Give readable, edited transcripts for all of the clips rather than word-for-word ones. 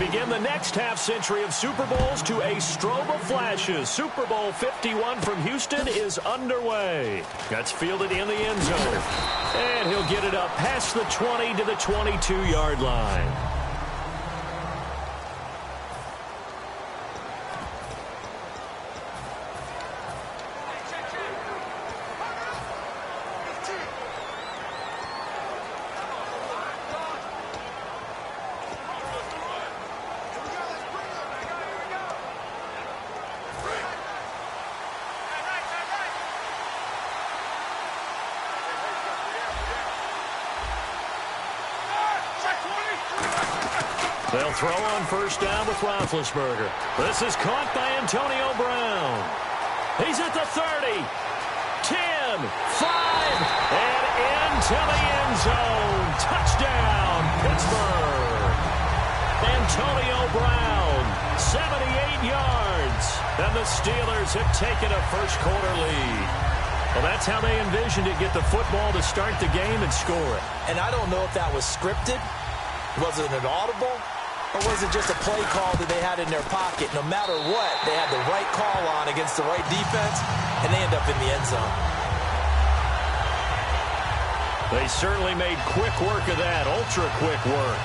begin the next half-century of Super Bowls to a strobe of flashes. Super Bowl 51 from Houston is underway. That's fielded in the end zone. And he'll get it up past the 20 to the 22-yard line. They'll throw on first down with Roethlisberger. This is caught by Antonio Brown. He's at the 30, 10, 5, and into the end zone. Touchdown, Pittsburgh. Antonio Brown, 78 yards. And the Steelers have taken a first-quarter lead. Well, that's how they envisioned it, get the football to start the game and score it. And I don't know if that was scripted. Was it an audible? Or was it just a play call that they had in their pocket? No matter what, they had the right call on against the right defense, and they end up in the end zone. They certainly made quick work of that, ultra-quick work.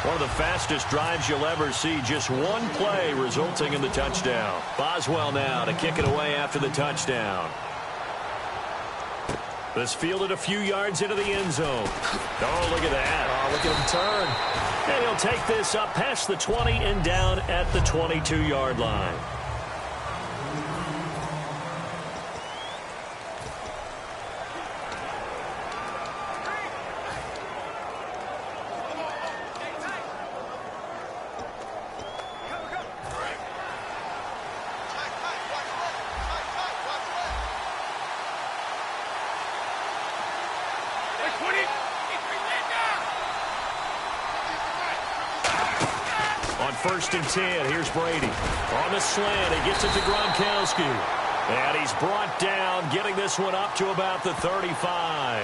One of the fastest drives you'll ever see, just one play resulting in the touchdown. Boswell now to kick it away after the touchdown. This fielded a few yards into the end zone. Oh, look at that. Oh, look at him turn. And he'll take this up past the 20 and down at the 22-yard line. First and 10. Here's Brady. On the slant, he gets it to Gronkowski. And he's brought down, getting this one up to about the 35.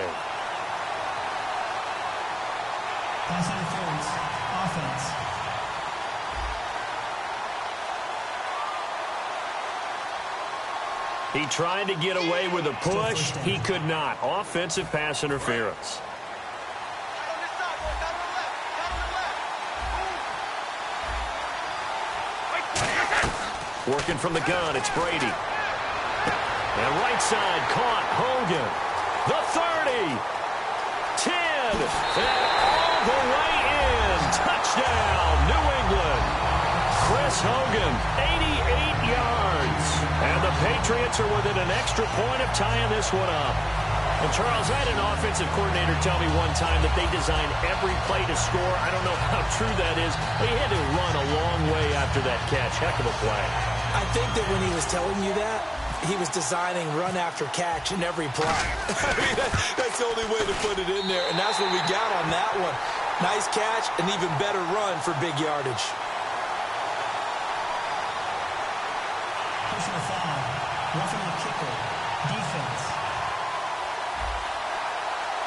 Pass interference. Offense. He tried to get away with a push. He could not. Offensive pass interference. Working from the gun, it's Brady. And right side, caught, Hogan. The 30, 10, and all the way in. Touchdown, New England. Chris Hogan, 88 yards. And the Patriots are within an extra point of tying this one up. And, Charles, I had an offensive coordinator tell me one time that they design every play to score. I don't know how true that is, but he had to run a long way after that catch. Heck of a play. I think that when he was telling you that, he was designing run after catch in every play. I mean, that's the only way to put it in there, and that's what we got on that one. Nice catch, an even better run for big yardage. Personal foul. Roughing the kicker. Defense.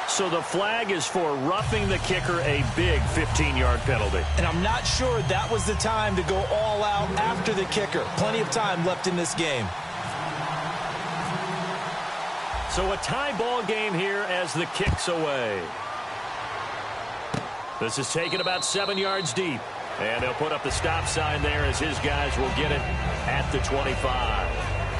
So the flag is for roughing the kicker, a big 15-yard penalty. And I'm not sure that was the time to go all out after the kicker. Plenty of time left in this game. So a tie ball game here as the kick's away. This is taken about 7 yards deep. And they'll put up the stop sign there as his guys will get it at the 25.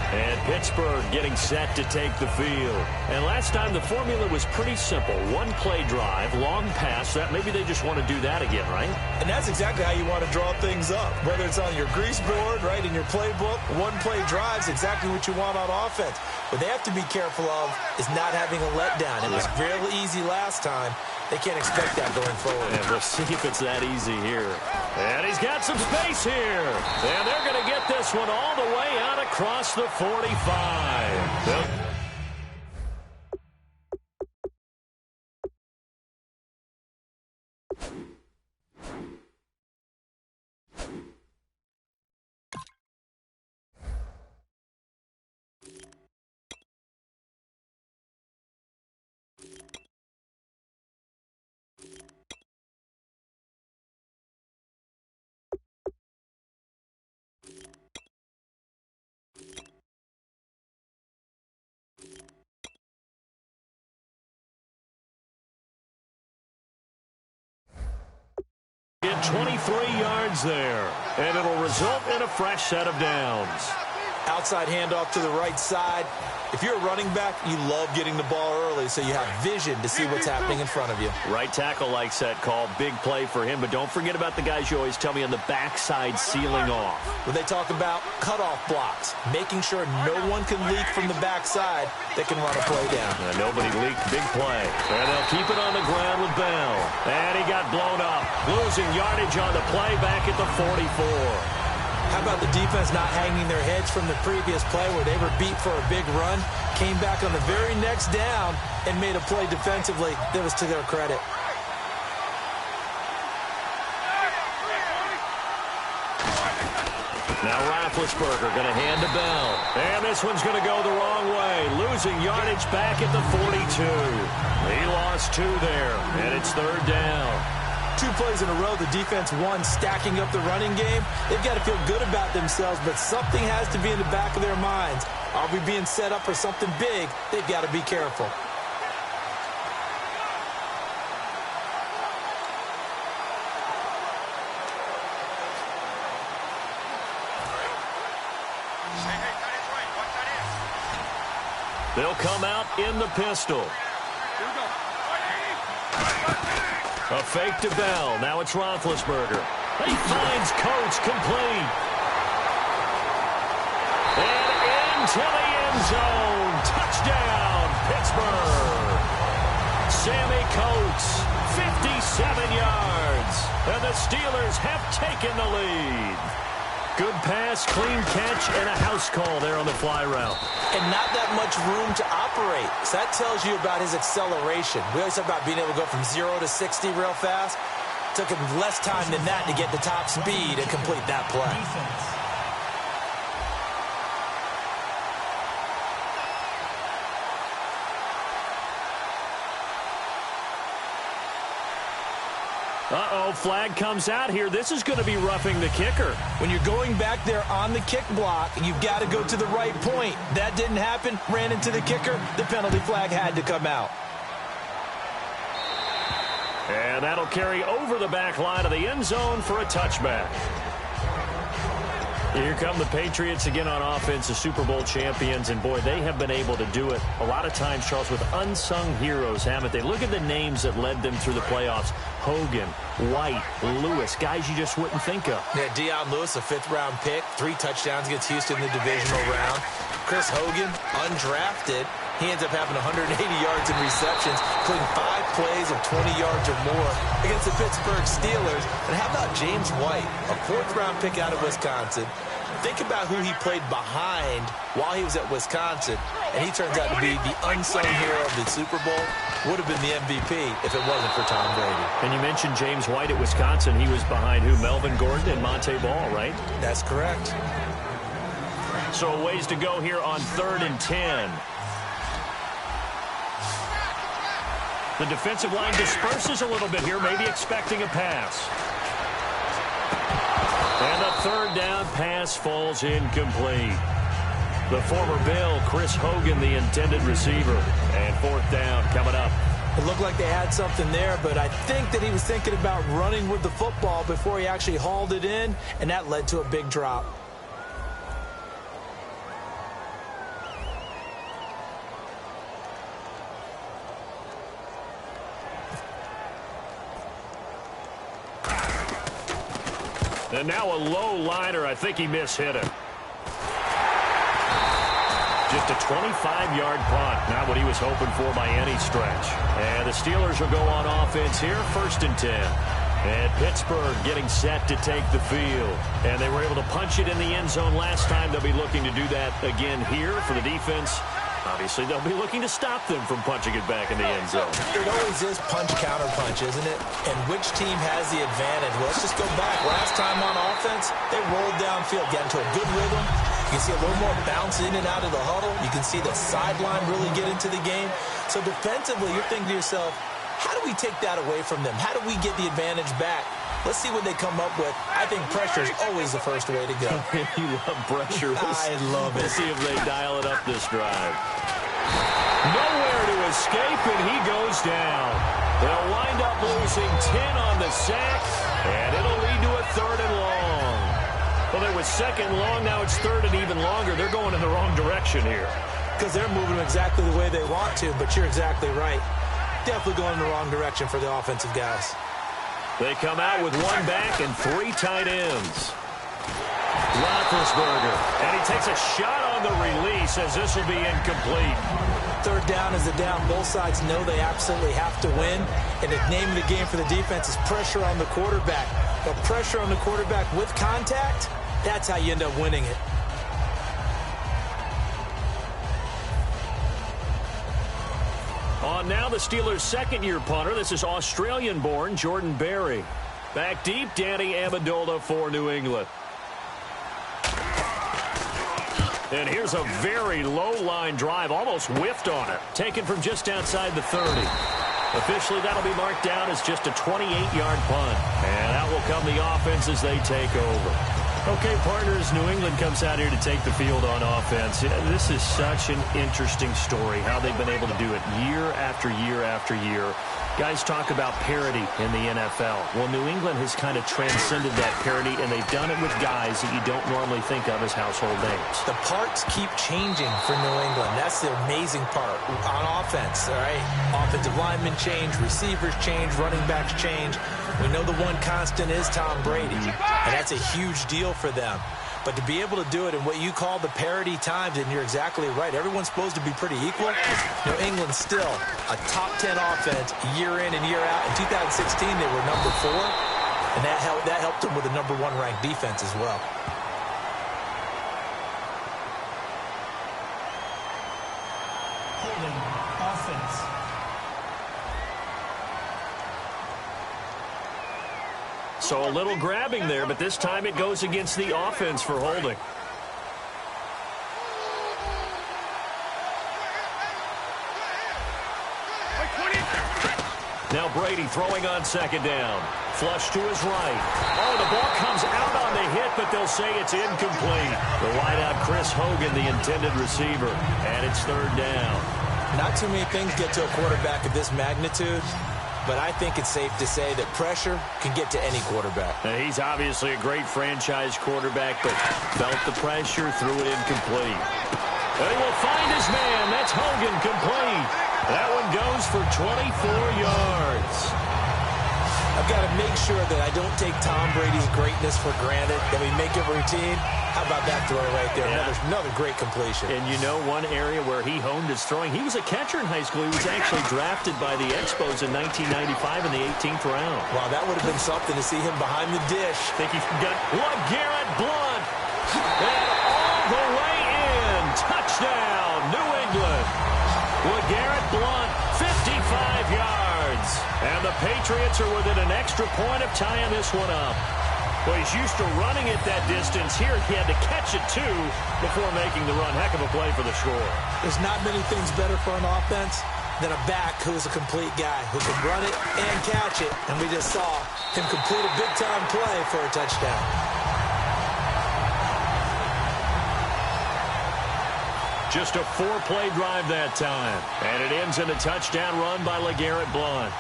And Pittsburgh getting set to take the field. And last time the formula was pretty simple. One play drive, long pass. That maybe they just want to do that again, right? And that's exactly how you want to draw things up. Whether it's on your grease board, right, in your playbook, one play drive's exactly what you want on offense. What they have to be careful of is not having a letdown. It was real easy last time. They can't expect that going forward. And we'll see if it's that easy here. And he's got some space here. And they're going to get this one all the way out across the 45. Get 23 yards there. And it'll result in a fresh set of downs. Outside handoff to the right side. If you're a running back, you love getting the ball early so you have vision to see what's happening in front of you. Right tackle likes that call. Big play for him. But don't forget about the guys you always tell me on the backside sealing off. When they talk about cutoff blocks, making sure no one can leak from the backside that can run a play down. Nobody leaked. Big play. And they'll keep it on the ground with Bell. And he got blown up. Losing yardage on the play back at the 44. How about the defense not hanging their heads from the previous play where they were beat for a big run, came back on the very next down and made a play defensively that was to their credit. Now Roethlisberger going to hand to Bell. And this one's going to go the wrong way. Losing yardage back at the 42. He lost 2 there, and it's 3rd down. 2 plays in a row, the defense won, stacking up the running game. They've got to feel good about themselves, but something has to be in the back of their minds. Are we being set up for something big? They've got to be careful. They'll come out in the pistol. A fake to Bell. Now it's Roethlisberger. He finds Coates complete. And into the end zone. Touchdown, Pittsburgh. Sammy Coates, 57 yards. And the Steelers have taken the lead. Good pass, clean catch, and a house call there on the fly route. And not that much room to operate. So that tells you about his acceleration. We always talk about being able to go from 0 to 60 real fast. Took him less time than that to get the top speed and complete that play. Defense. Uh-oh, flag comes out here. This is going to be roughing the kicker. When you're going back there on the kick block, you've got to go to the right point. That didn't happen. Ran into the kicker. The penalty flag had to come out. And that'll carry over the back line of the end zone for a touchback. Here come the Patriots again on offense, the Super Bowl champions, and boy, they have been able to do it a lot of times, Charles, with unsung heroes, haven't they? Look at the names that led them through the playoffs. Hogan, White, Lewis, guys you just wouldn't think of. Yeah, Deion Lewis, a 5th-round pick, 3 touchdowns against Houston in the divisional round. Chris Hogan, undrafted. He ends up having 180 yards in receptions, including 5 plays of 20 yards or more against the Pittsburgh Steelers. And how about James White, a 4th-round pick out of Wisconsin? Think about who he played behind while he was at Wisconsin, and he turns out to be the unsung hero of the Super Bowl. Would have been the MVP if it wasn't for Tom Brady. And you mentioned James White at Wisconsin. He was behind who? Melvin Gordon and Monte Ball, right? That's correct. So a ways to go here on 3rd and 10. The defensive line disperses a little bit here, maybe expecting a pass. And the 3rd down pass falls incomplete. The former Bill, Chris Hogan, the intended receiver. And 4th down coming up. It looked like they had something there, but I think that he was thinking about running with the football before he actually hauled it in, and that led to a big drop. And now a low liner. I think he mishit it. Just a 25-yard punt. Not what he was hoping for by any stretch. And the Steelers will go on offense here, 1st and 10. And Pittsburgh getting set to take the field. And they were able to punch it in the end zone last time. They'll be looking to do that again here for the defense. Obviously, they'll be looking to stop them from punching it back in the end zone. It always is punch-counter-punch, isn't it? And which team has the advantage? Well, let's just go back. Last time on offense, they rolled downfield, got into a good rhythm. You can see a little more bounce in and out of the huddle. You can see the sideline really get into the game. So defensively, you're thinking to yourself, how do we take that away from them? How do we get the advantage back? Let's see what they come up with. I think pressure is always the first way to go. You love pressure. I love it. Let's see if they dial it up this drive. Nowhere to escape, and he goes down. They'll wind up losing 10 on the sack, And it'll lead to a 3rd and long. Well, it was 2nd long. Now it's 3rd and even longer. They're going in the wrong direction here. Because they're moving exactly the way they want to, but you're exactly right. Definitely going in the wrong direction for the offensive guys. They come out with 1 back and 3 tight ends. Roethlisberger, and he takes a shot on the release as this will be incomplete. 3rd down is a down. Both sides know they absolutely have to win, and the name of the game for the defense is pressure on the quarterback. But pressure on the quarterback with contact, that's how you end up winning it. On now the Steelers' 2nd-year punter. This is Australian-born Jordan Berry. Back deep, Danny Amendola for New England. And here's a very low-line drive, almost whiffed on it. Taken from just outside the 30. Officially, that'll be marked down as just a 28-yard punt. And out will come the offense as they take over. Okay, partners, New England comes out here to take the field on offense. This is such an interesting story, how they've been able to do it year after year after year. Guys talk about parity in the NFL. Well, New England has kind of transcended that parity, and they've done it with guys that you don't normally think of as household names. The parts keep changing for New England. That's the amazing part on offense, all right? Offensive linemen change, receivers change, running backs change. We know the one constant is Tom Brady, and that's a huge deal for them. But to be able to do it in what you call the parity times, and you're exactly right, everyone's supposed to be pretty equal. New England's still a top 10 offense year in and year out. In 2016, they were number 4, and that helped them with a number 1 ranked defense as well. Holding offense. So a little grabbing there, but this time it goes against the offense for holding. Now Brady throwing on 2nd down. Flush to his right. Oh, the ball comes out on the hit, but they'll say it's incomplete. The wideout, Chris Hogan, the intended receiver, and it's 3rd down. Not too many things get to a quarterback of this magnitude, but I think it's safe to say that pressure can get to any quarterback. Now, he's obviously a great franchise quarterback, but felt the pressure, threw it incomplete. And he will find his man. That's Hogan, complete. That one goes for 24 yards. I've got to make sure that I don't take Tom Brady's greatness for granted, that we make it routine. How about that throw right there? Yeah. Another great completion. And you know one area where he honed his throwing? He was a catcher in high school. He was actually drafted by the Expos in 1995 in the 18th round. Wow, that would have been something to see him behind the dish. I think he got LeGarrette Blount. And all the way in. Touchdown, New England. LeGarrette Blount, 55 yards. And the Patriots are within an extra point of tying this one up. Well, he's used to running it that distance. Here, he had to catch it, too, before making the run. Heck of a play for the score. There's not many things better for an offense than a back who is a complete guy, who can run it and catch it. And we just saw him complete a big-time play for a touchdown. Just a 4-play drive that time. And it ends in a touchdown run by LeGarrette Blount.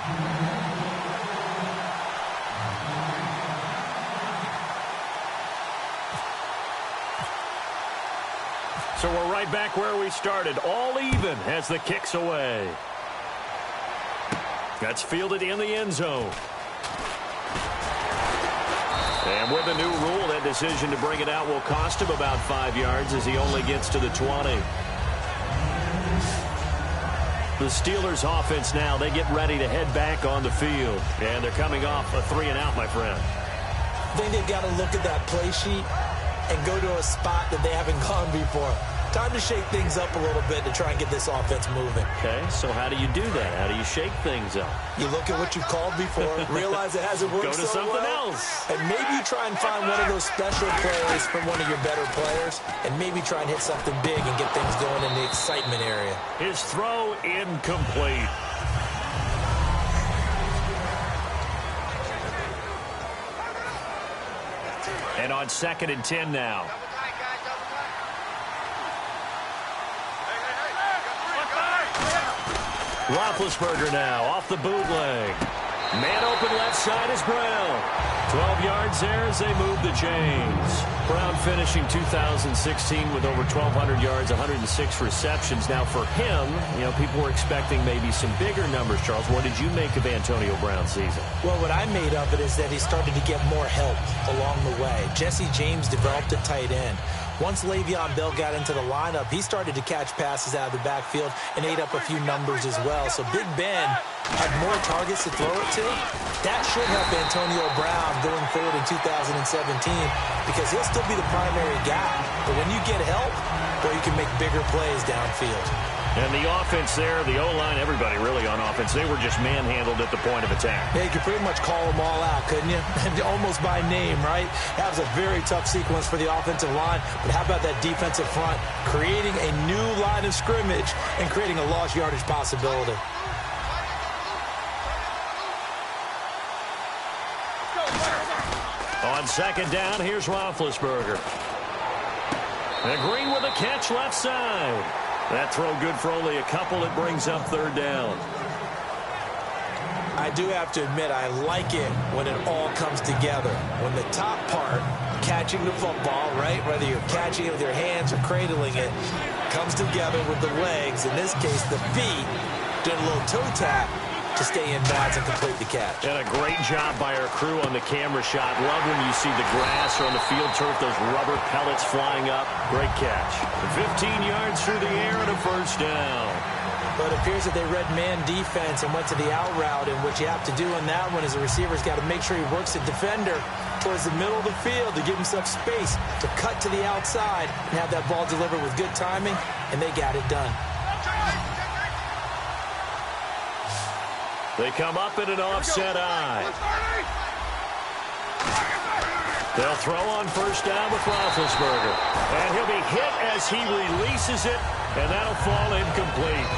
So we're right back where we started, all even as the kick's away. That's fielded in the end zone. And with the new rule, that decision to bring it out will cost him about 5 yards as he only gets to the 20. The Steelers offense now, they get ready to head back on the field. And they're coming off a 3-and-out, my friend. I think they've got to look at that play sheet and go to a spot that they haven't gone before. Time to shake things up a little bit to try and get this offense moving. Okay, so how do you do that? How do you shake things up? You look at what you've called before, realize it hasn't worked Go to so something well, else. and maybe you try and find one of those special plays from one of your better players, and maybe try and hit something big and get things going in the excitement area. His throw incomplete. And on 2nd and 10 now. Roethlisberger now off the bootleg. Man open left side is Brown. 12 yards there as they move the chains. Brown finishing 2016 with over 1,200 yards, 106 receptions. Now for him, people were expecting maybe some bigger numbers, Charles. What did you make of Antonio Brown's season? Well, what I made of it is that he started to get more help along the way. Jesse James developed at tight end. Once Le'Veon Bell got into the lineup, he started to catch passes out of the backfield and ate up a few numbers as well. So Big Ben had more targets to throw it to. That should help Antonio Brown going forward in 2017 because he'll still be the primary guy. But when you get help, boy, you can make bigger plays downfield. And the offense there, the O-line, everybody really on offense, they were just manhandled at the point of attack. Yeah, you could pretty much call them all out, couldn't you? Almost by name, right? That was a very tough sequence for the offensive line. But how about that defensive front? Creating a new line of scrimmage and creating a lost yardage possibility. On second down, here's Roethlisberger. And Green with a catch left side. That throw good for only a couple. It brings up third down. I do have to admit, I like it when it all comes together. When the top part, catching the football, right, whether you're catching it with your hands or cradling it, comes together with the legs, in this case the feet, doing a little toe tap to stay in bounds and complete the catch. And a great job by our crew on the camera shot. Love when you see the grass or on the field turf, those rubber pellets flying up. Great catch. 15 yards through the air and a first down. But it appears that they read man defense and went to the out route, and what you have to do on that one is the receiver's got to make sure he works the defender towards the middle of the field to give himself space to cut to the outside and have that ball delivered with good timing, and they got it done. They come up in an offset eye. They'll throw on first down with Roethlisberger. And he'll be hit as he releases it, and that'll fall incomplete.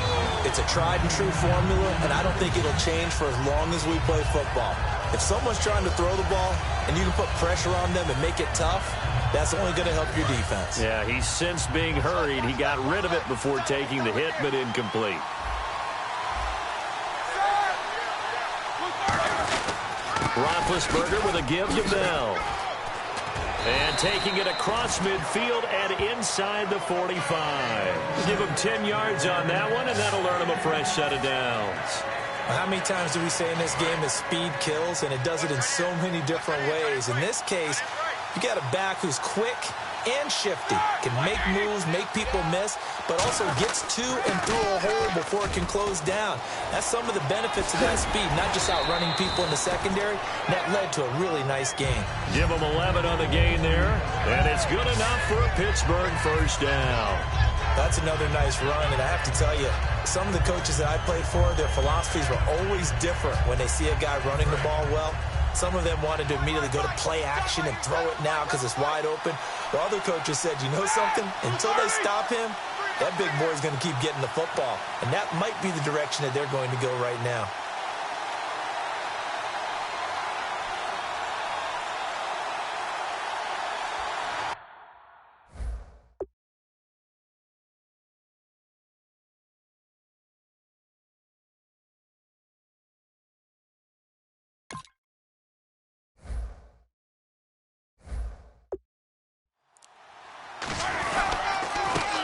It's a tried-and-true formula, and I don't think it'll change for as long as we play football. If someone's trying to throw the ball and you can put pressure on them and make it tough, that's only going to help your defense. Yeah, he's since being hurried. He got rid of it before taking the hit, but incomplete. Roethlisberger with a give to Bell. And taking it across midfield and inside the 45. Give him 10 yards on that one, and that'll earn him a fresh set of downs. How many times do we say in this game that speed kills, and it does it in so many different ways? In this case, you got a back who's quick and shifty, can make moves, make people miss, but also gets to and through a hole before it can close down. That's some of the benefits of that speed, not just outrunning people in the secondary. That led to a really nice game. Give them 11 on the gain there, and it's good enough for a Pittsburgh first down. That's another nice run, and I have to tell you, some of the coaches that I played for, their philosophies were always different when they see a guy running the ball well. Some of them wanted to immediately go to play action and throw it now because it's wide open. While other coaches said, you know something? Until they stop him, that big boy is going to keep getting the football. And that might be the direction that they're going to go right now.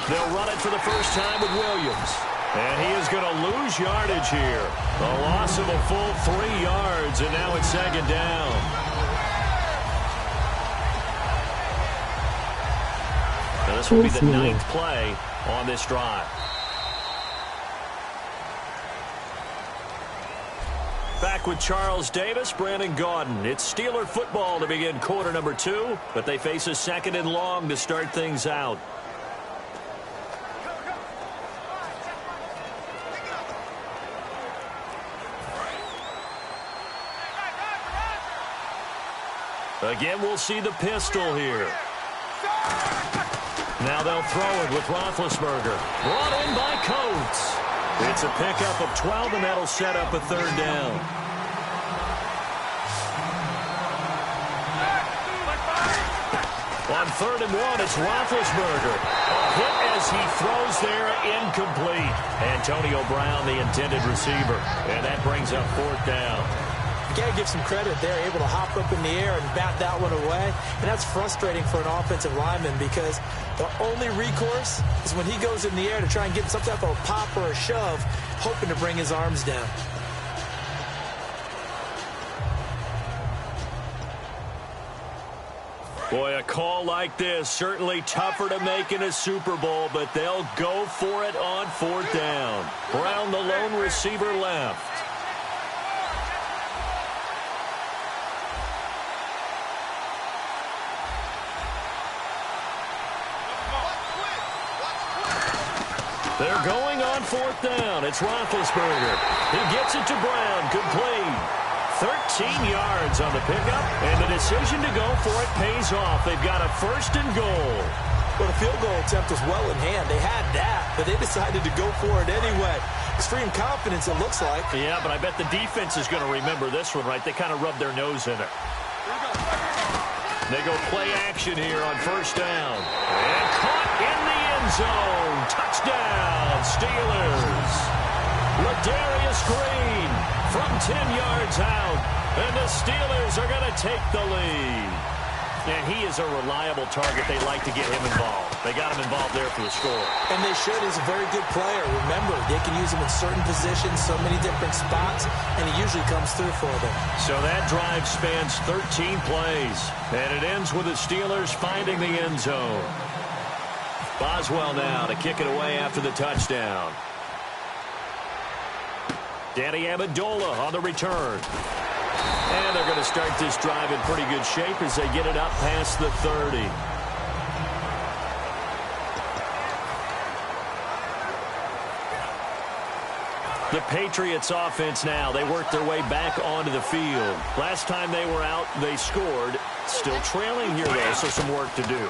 They'll run it for the first time with Williams. And he is going to lose yardage here. A loss of a full 3 yards, and now it's second down. Now this will be the 9th play on this drive. Back with Charles Davis, Brandon Gaudin. It's Steeler football to begin quarter number 2, but they face a second and long to start things out. Again, we'll see the pistol here. Now they'll throw it with Roethlisberger. Brought in by Coates. It's a pickup of 12, and that'll set up a third down. On 3rd and 1, it's Roethlisberger. A hit as he throws there, incomplete. Antonio Brown, the intended receiver. And that brings up 4th down. got to give some credit. They're able to hop up in the air and bat that one away. And that's frustrating for an offensive lineman because the only recourse is when he goes in the air to try and get some type of a pop or a shove, hoping to bring his arms down. Boy, a call like this, certainly tougher to make in a Super Bowl, but they'll go for it on 4th down. Brown, the lone receiver, left. They're going on 4th down. It's Roethlisberger. He gets it to Brown. Complete. 13 yards on the pickup, and the decision to go for it pays off. They've got a 1st and goal. Well, the field goal attempt was well in hand. They had that, but they decided to go for it anyway. Extreme confidence, it looks like. Yeah, but I bet the defense is going to remember this one, right? They kind of rubbed their nose in it. They go play action here on 1st down. And caught in the end zone. Touchdown, Steelers. Ladarius Green from 10 yards out. And the Steelers are going to take the lead. And he is a reliable target. They like to get him involved. They got him involved there for the score. And they should. He's a very good player. Remember, they can use him in certain positions, so many different spots, and he usually comes through for them. So that drive spans 13 plays. And it ends with the Steelers finding the end zone. Boswell now to kick it away after the touchdown. Danny Amendola on the return. And they're going to start this drive in pretty good shape as they get it up past the 30. The Patriots offense now. They work their way back onto the field. Last time they were out, they scored. Still trailing here, though, so some work to do.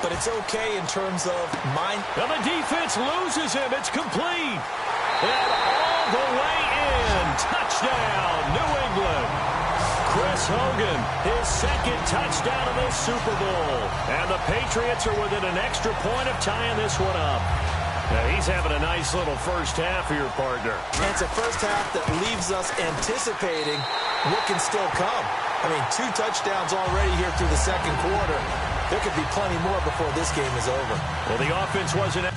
But it's okay in terms of mind. And the defense loses him. It's complete. And all the way in. Touchdown, New England. Chris Hogan, his 2nd touchdown of this Super Bowl. And the Patriots are within an extra point of tying this one up. Now he's having a nice little first half for your partner. And it's a first half that leaves us anticipating what can still come. I mean, 2 touchdowns already here through the 2nd quarter. There could be plenty more before this game is over. Well, the offense wasn't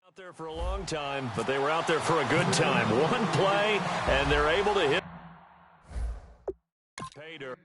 out there for a long time, but they were out there for a good time. One play, and they're able to hit Pater.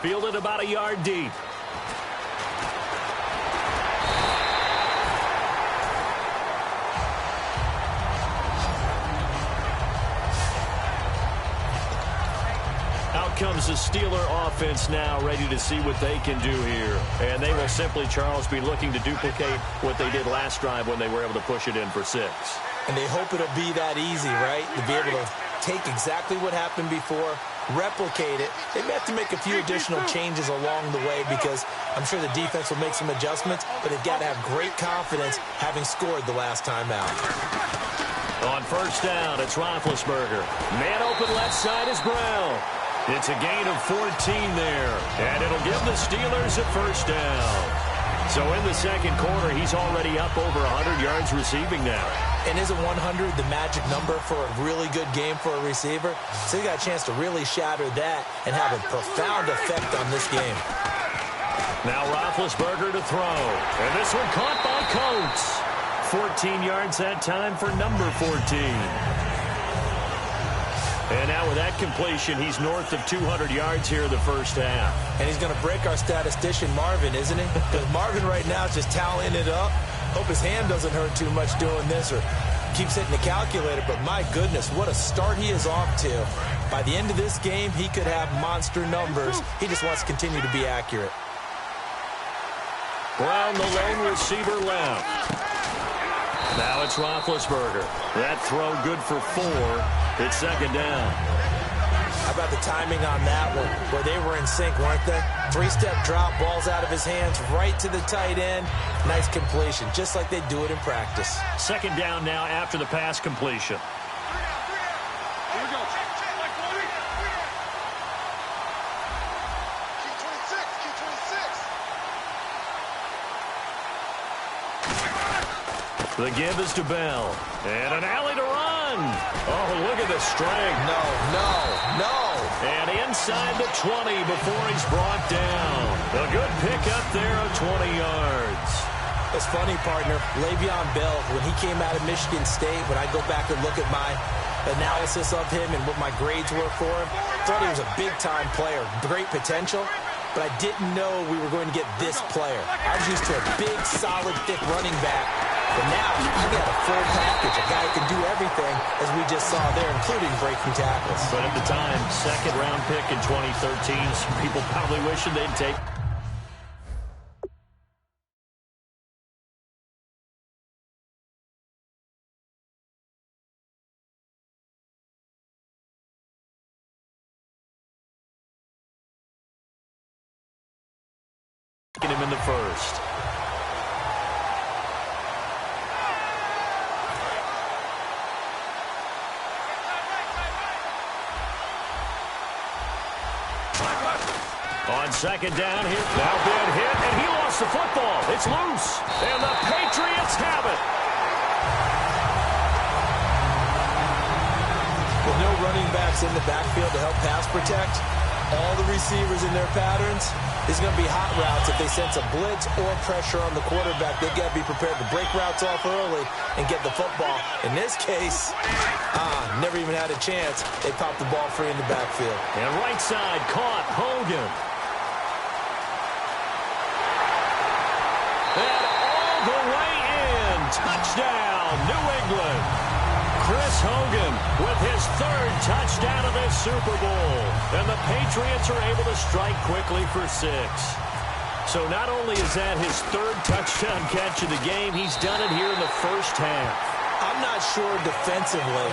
Fielded about a yard deep. Out comes the Steeler offense now, ready to see what they can do here. And they will simply, Charles, be looking to duplicate what they did last drive when they were able to push it in for 6. And they hope it'll be that easy, right? To be able to take exactly what happened before, replicate it. They may have to make a few additional changes along the way because I'm sure the defense will make some adjustments, but they've got to have great confidence having scored the last time out. On first down, it's Roethlisberger. Man open left side is Brown. It's a gain of 14 there, and it'll give the Steelers a first down. So in the second quarter, he's already up over 100 yards receiving now. And isn't 100 the magic number for a really good game for a receiver? So he got a chance to really shatter that and have a profound effect on this game. Now Roethlisberger to throw. And this one caught by Coates. 14 yards that time for number 14. And now with that completion, he's north of 200 yards here in the first half. And he's going to break our statistician, Marvin, isn't he? Because Marvin right now is just tallying it up. Hope his hand doesn't hurt too much doing this or keeps hitting the calculator. But my goodness, what a start he is off to. By the end of this game, he could have monster numbers. He just wants to continue to be accurate. Brown, the lone receiver left. Now it's Roethlisberger. That throw good for 4. It's second down. How about the timing on that one, where they were in sync, weren't they? 3-step drop, ball's out of his hands, right to the tight end. Nice completion, just like they do it in practice. Second down now after the pass completion. Here we go. Key 26, key 26. The give is to Bell. And an alley to run. Oh, look at the strength. No. And inside the 20 before he's brought down. A good pickup there of 20 yards. It's funny, partner. Le'Veon Bell, when he came out of Michigan State, when I go back and look at my analysis of him and what my grades were for him, thought he was a big-time player, great potential, but I didn't know we were going to get this player. I was used to a big, solid, thick running back, but now you got a full package, a guy who can do everything, as we just saw there, including breaking tackles. But at the time, second-round pick in 2013, some people probably wishing they'd take. Him in the first. On second down here, now big hit, and he lost the football. It's loose, and the Patriots have it. With no running backs in the backfield to help pass protect, all the receivers in their patterns, it's going to be hot routes. If they sense a blitz or pressure on the quarterback, they've got to be prepared to break routes off early and get the football. In this case, never even had a chance. They popped the ball free in the backfield. And right side caught Hogan. And all the way in. Touchdown, New England. Chris Hogan with his third touchdown of this Super Bowl. And the Patriots are able to strike quickly for 6. So not only is that his third touchdown catch of the game, he's done it here in the first half. I'm not sure defensively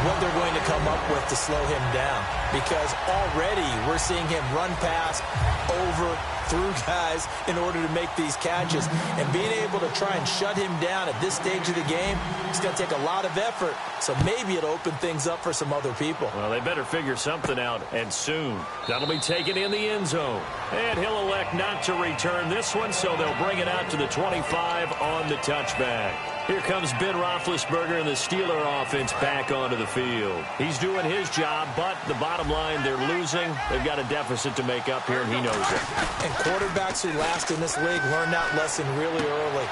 what they're going to come up with to slow him down, because already we're seeing him run past, over, through guys in order to make these catches. And being able to try and shut him down at this stage of the game, it's going to take a lot of effort. So maybe it'll open things up for some other people. Well, they better figure something out, and soon. That'll be taken in the end zone. And he'll elect not to return this one, so they'll bring it out to the 25 on the touchback. Here comes Ben Roethlisberger and the Steeler offense back onto the field. He's doing his job, but the bottom line, they're losing. They've got a deficit to make up here, and he knows it. And quarterbacks who last in this league learn that lesson really early.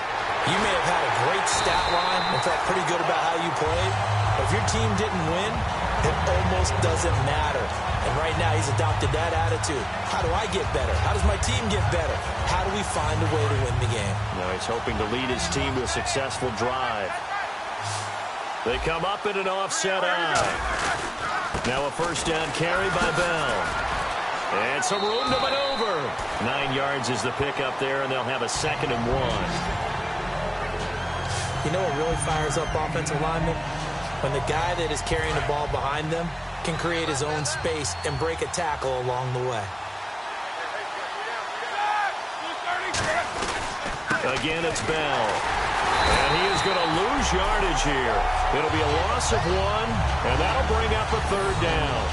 You may have had a great stat line and felt pretty good about how you played, but if your team didn't win, it almost doesn't matter. And right now he's adopted that attitude. How do I get better? How does my team get better? How do we find a way to win the game? Now he's hoping to lead his team to a successful drive. They come up in an offset eye. Now a first down carry by Bell. And some room to maneuver. 9 yards is the pickup there, and they'll have a 2nd and 1. You know what really fires up offensive linemen? When the guy that is carrying the ball behind them can create his own space and break a tackle along the way. Again, it's Bell. And he is going to lose yardage here. It'll be a loss of 1, and that'll bring up a 3rd down.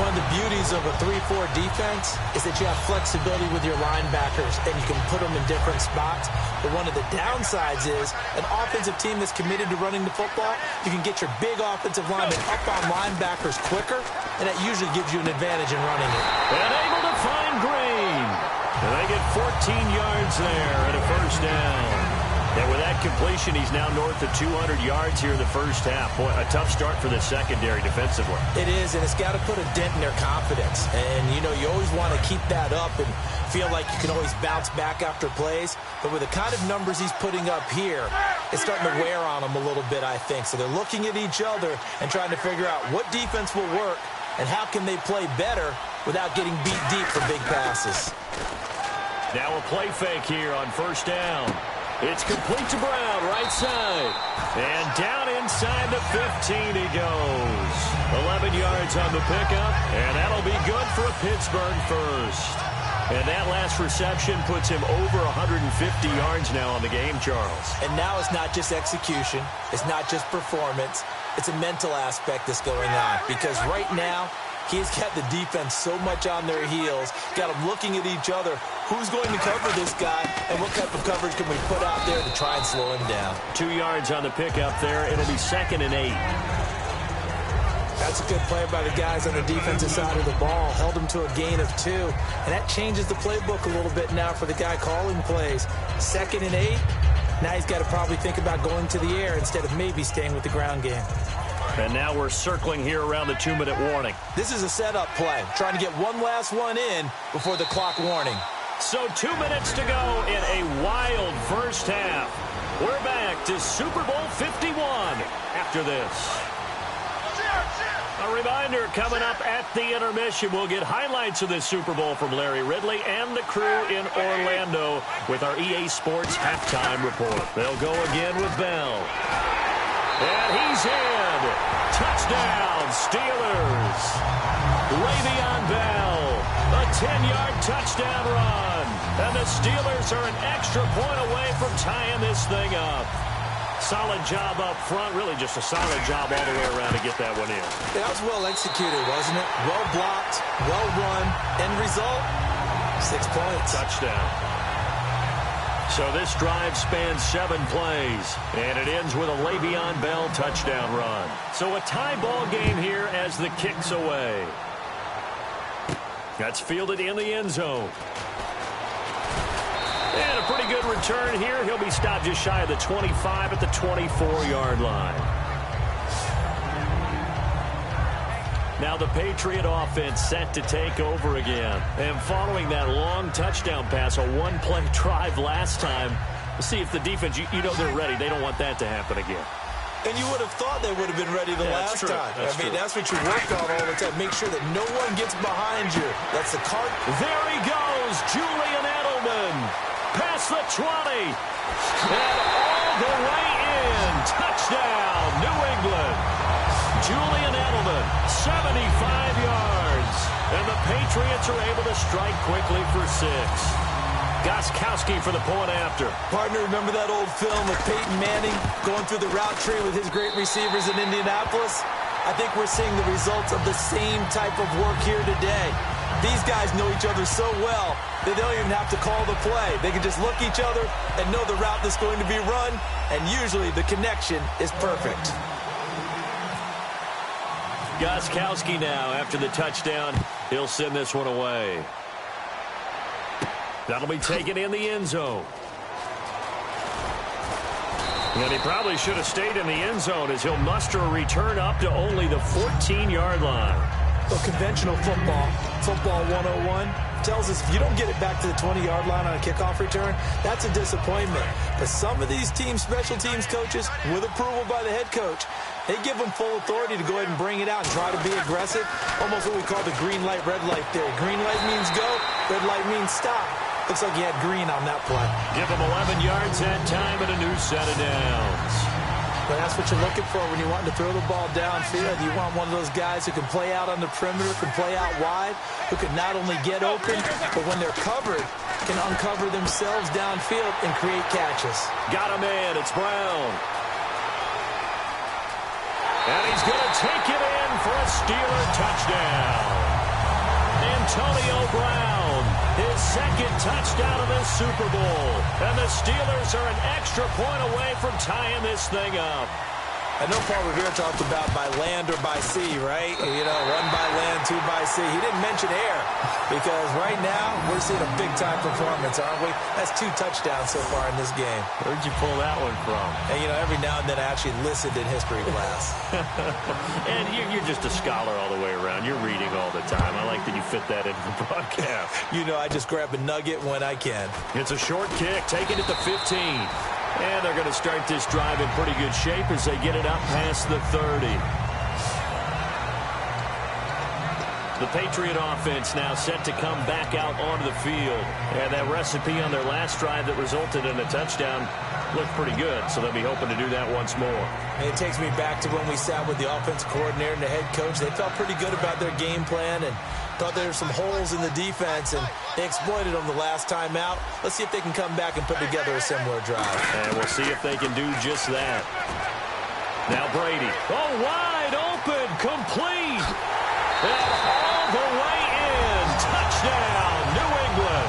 One of the beauties of a 3-4 defense is that you have flexibility with your linebackers, and you can put them in different spots. But one of the downsides is an offensive team that's committed to running the football, you can get your big offensive linemen up on linebackers quicker, and that usually gives you an advantage in running it. And able to find Green. And they get 14 yards there at a 1st down. And with that completion, he's now north of 200 yards here in the first half. Boy, a tough start for the secondary defensively. It is, and it's got to put a dent in their confidence. And, you know, you always want to keep that up and feel like you can always bounce back after plays. But with the kind of numbers he's putting up here, it's starting to wear on them a little bit, I think. So they're looking at each other and trying to figure out what defense will work and how can they play better without getting beat deep for big passes. Now a play fake here on 1st down. It's complete to Brown, right side. And down inside the 15 he goes. 11 yards on the pickup, and that'll be good for a Pittsburgh 1st. And that last reception puts him over 150 yards now on the game, Charles. And now it's not just execution. It's not just performance. It's a mental aspect that's going on. Because right now, he's got the defense so much on their heels, got them looking at each other. Who's going to cover this guy, and what type of coverage can we put out there to try and slow him down? 2 yards on the pickup there. It'll be 2nd and 8. That's a good play by the guys on the defensive side of the ball. Held him to a gain of 2, and that changes the playbook a little bit now for the guy calling plays. 2nd and 8. Now he's got to probably think about going to the air instead of maybe staying with the ground game. And now we're circling here around the 2-minute warning. This is a setup play, trying to get one last one in before the clock warning. So 2 minutes to go in a wild first half. We're back to Super Bowl 51 after this. A reminder, coming up at the intermission, we'll get highlights of this Super Bowl from Larry Ridley and the crew in Orlando with our EA Sports halftime report. They'll go again with Bell. And he's in. Touchdown, Steelers. Le'Veon Bell, a 10-yard touchdown run. And the Steelers are an extra point away from tying this thing up. Solid job up front, really just a solid job all the way around to get that one in. That was well executed, wasn't it? Well blocked, well run. End result, 6 points. Touchdown. So this drive spans 7 plays, and it ends with a Le'Veon Bell touchdown run. So a tie ball game here as the kick's away. That's fielded in the end zone. And a pretty good return here. He'll be stopped just shy of the 25 at the 24-yard line. Now the Patriot offense set to take over again. And following that long touchdown pass, a one-play drive last time, we'll see if the defense, you know they're ready. They don't want that to happen again. And you would have thought they would have been ready the last time. That's what you work on all the time. Make sure that no one gets behind you. That's the card. There he goes, Julian Edelman. Past the 20. And all the way in. Touchdown, New England. Julian Edelman, 75 yards. And the Patriots are able to strike quickly for 6. Gostkowski for the point after. Partner, remember that old film with Peyton Manning going through the route tree with his great receivers in Indianapolis? I think we're seeing the results of the same type of work here today. These guys know each other so well that they don't even have to call the play. They can just look each other and know the route that's going to be run, and usually the connection is perfect. Gostkowski now, after the touchdown, he'll send this one away. That'll be taken in the end zone. And he probably should have stayed in the end zone as he'll muster a return up to only the 14-yard line. So conventional football 101, tells us if you don't get it back to the 20-yard line on a kickoff return, that's a disappointment. But some of these special teams coaches, with approval by the head coach, they give them full authority to go ahead and bring it out and try to be aggressive, almost what we call the green light, red light theory. Green light means go, red light means stop. Looks like he had green on that play. Give him 11 yards that time and a new set of downs. But that's what you're looking for when you're wanting to throw the ball downfield. You want one of those guys who can play out on the perimeter, can play out wide, who can not only get open, but when they're covered, can uncover themselves downfield and create catches. Got him in. It's Brown. And he's going to take it in for a Steeler touchdown. Antonio Brown, his second touchdown of this Super Bowl. And the Steelers are an extra point away from tying this thing up. I know Paul Revere talked about by land or by sea, right? You know, one by land, two by sea. He didn't mention air because right now we're seeing a big-time performance, aren't we? That's 2 touchdowns so far in this game. Where'd you pull that one from? And, you know, every now and then I actually listened in history class. And you're just a scholar all the way around. You're reading all the time. I like that you fit that into the broadcast. You know, I just grab a nugget when I can. It's a short kick, taken at the 15. And they're going to start this drive in pretty good shape as they get it up past the 30. The Patriot offense now set to come back out onto the field. And that recipe on their last drive that resulted in a touchdown looked pretty good, so they'll be hoping to do that once more. And it takes me back to when we sat with the offense coordinator and the head coach. They felt pretty good about their game plan and thought there were some holes in the defense, and they exploited them the last time out. Let's see if they can come back and put together a similar drive. And we'll see if they can do just that. Now Brady. Oh, wide open, complete. And all the way in. Touchdown, New England.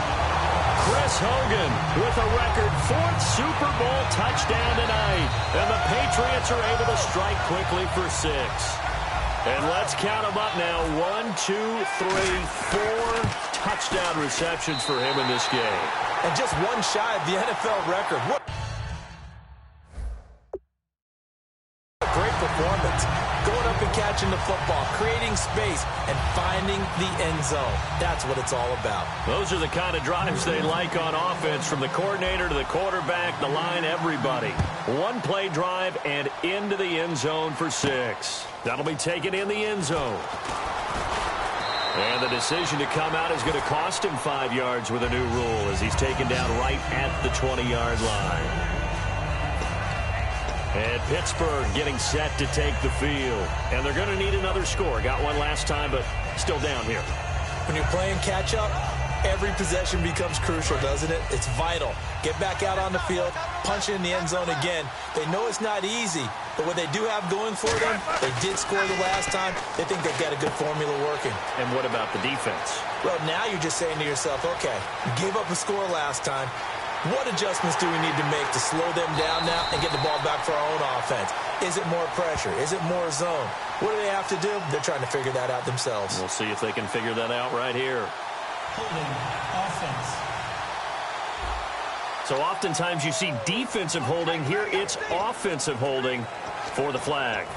Chris Hogan with a record 4th Super Bowl touchdown tonight. And the Patriots are able to strike quickly for 6. And let's count them up now. 1, 2, 3, 4 touchdown receptions for him in this game. And just one shy of the NFL record. What a great performance. Going up and catching the football, creating space, and finding the end zone. That's what it's all about. Those are the kind of drives they like on offense, from the coordinator to the quarterback, the line, everybody. One-play drive and into the end zone for 6. That'll be taken in the end zone. And the decision to come out is going to cost him 5 yards with a new rule as he's taken down right at the 20-yard line. And Pittsburgh getting set to take the field. And they're going to need another score. Got one last time, but still down here. When you're playing catch-up, every possession becomes crucial, doesn't it? It's vital. Get back out on the field, punch it in the end zone again. They know it's not easy, but what they do have going for them, they did score the last time. They think they've got a good formula working. And what about the defense? Well, now you're just saying to yourself, okay, you gave up a score last time. What adjustments do we need to make to slow them down now and get the ball back for our own offense? Is it more pressure? Is it more zone? What do they have to do? They're trying to figure that out themselves. We'll see if they can figure that out right here. Holding offense. So oftentimes you see defensive holding. Here it's offensive holding for the flag.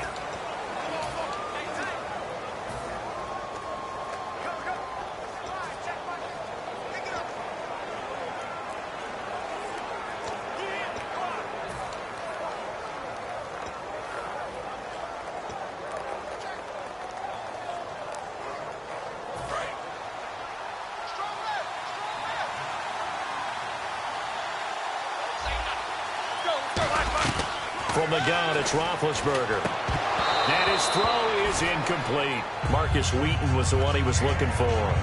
From the gun, it's Roethlisberger. And his throw is incomplete. Marcus Wheaton was the one he was looking for.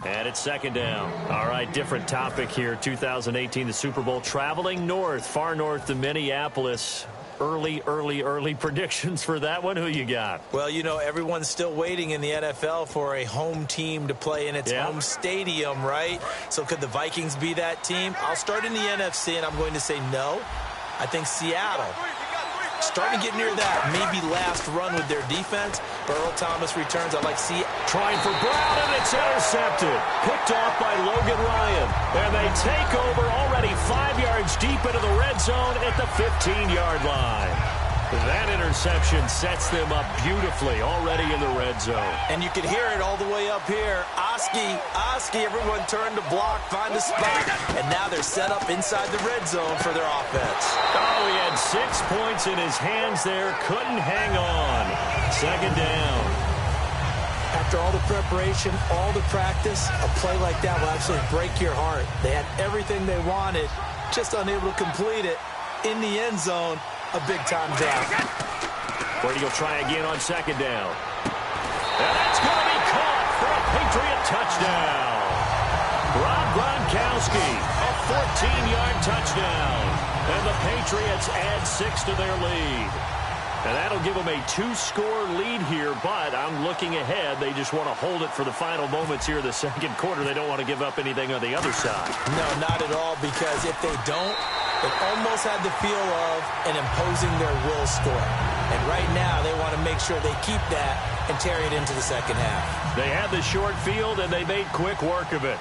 And it's second down. All right, different topic here. 2018, the Super Bowl, traveling north, far north to Minneapolis. Early predictions for that one. Who you got? Well, you know, everyone's still waiting in the NFL for a home team to play in its home stadium, right? So could the Vikings be that team? I'll start in the NFC, and I'm going to say no. I think Seattle, starting to get near that maybe last run with their defense. Earl Thomas returns. I like Seattle. Trying for Brown, and it's intercepted. Picked off by Logan Ryan. And they take over already 5 yards deep into the red zone at the 15-yard line. That interception sets them up beautifully already in the red zone. And you can hear it all the way up here. Oski, everyone turned to block, find a spot. And now they're set up inside the red zone for their offense. Oh, he had 6 points in his hands there. Couldn't hang on. Second down. After all the preparation, all the practice, a play like that will actually break your heart. They had everything they wanted, just unable to complete it. In the end zone, a big-time drop. Brady will try again on second down. And that's going to be caught for a Patriot touchdown. Rob Gronkowski, a 14-yard touchdown. And the Patriots add 6 to their lead. And that'll give them a 2-score lead here, but I'm looking ahead. They just want to hold it for the final moments here in the second quarter. They don't want to give up anything on the other side. No, not at all, because if they don't, it almost had the feel of an imposing their will score. And right now, they want to make sure they keep that and carry it into the second half. They had the short field, and they made quick work of it.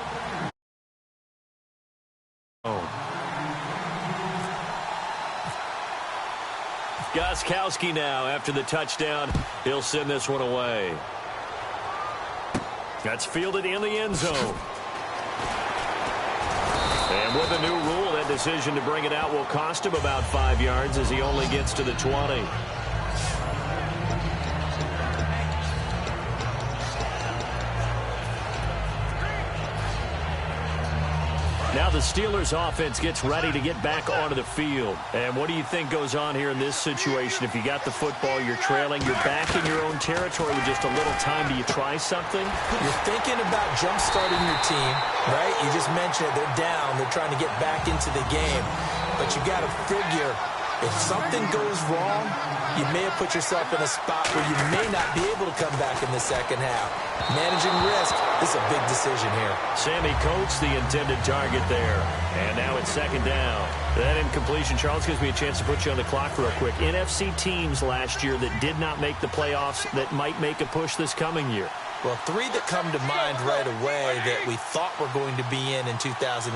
Gostkowski now after the touchdown. He'll send this one away. That's fielded in the end zone. And with a new rule, that decision to bring it out will cost him about 5 yards as he only gets to the 20. Now the Steelers offense gets ready to get back onto the field. And what do you think goes on here in this situation? If you got the football, you're trailing, you're back in your own territory with just a little time. Do you try something? You're thinking about jump-starting your team, right? You just mentioned it. They're down. They're trying to get back into the game. But you got to figure, if something goes wrong, you may have put yourself in a spot where you may not be able to come back in the second half. Managing risk is a big decision here. Sammy Coates, the intended target there. And now it's second down. That incompletion, Charles, gives me a chance to put you on the clock real quick. NFC teams last year that did not make the playoffs that might make a push this coming year. Well, 3 that come to mind right away that we thought were going to be in 2016.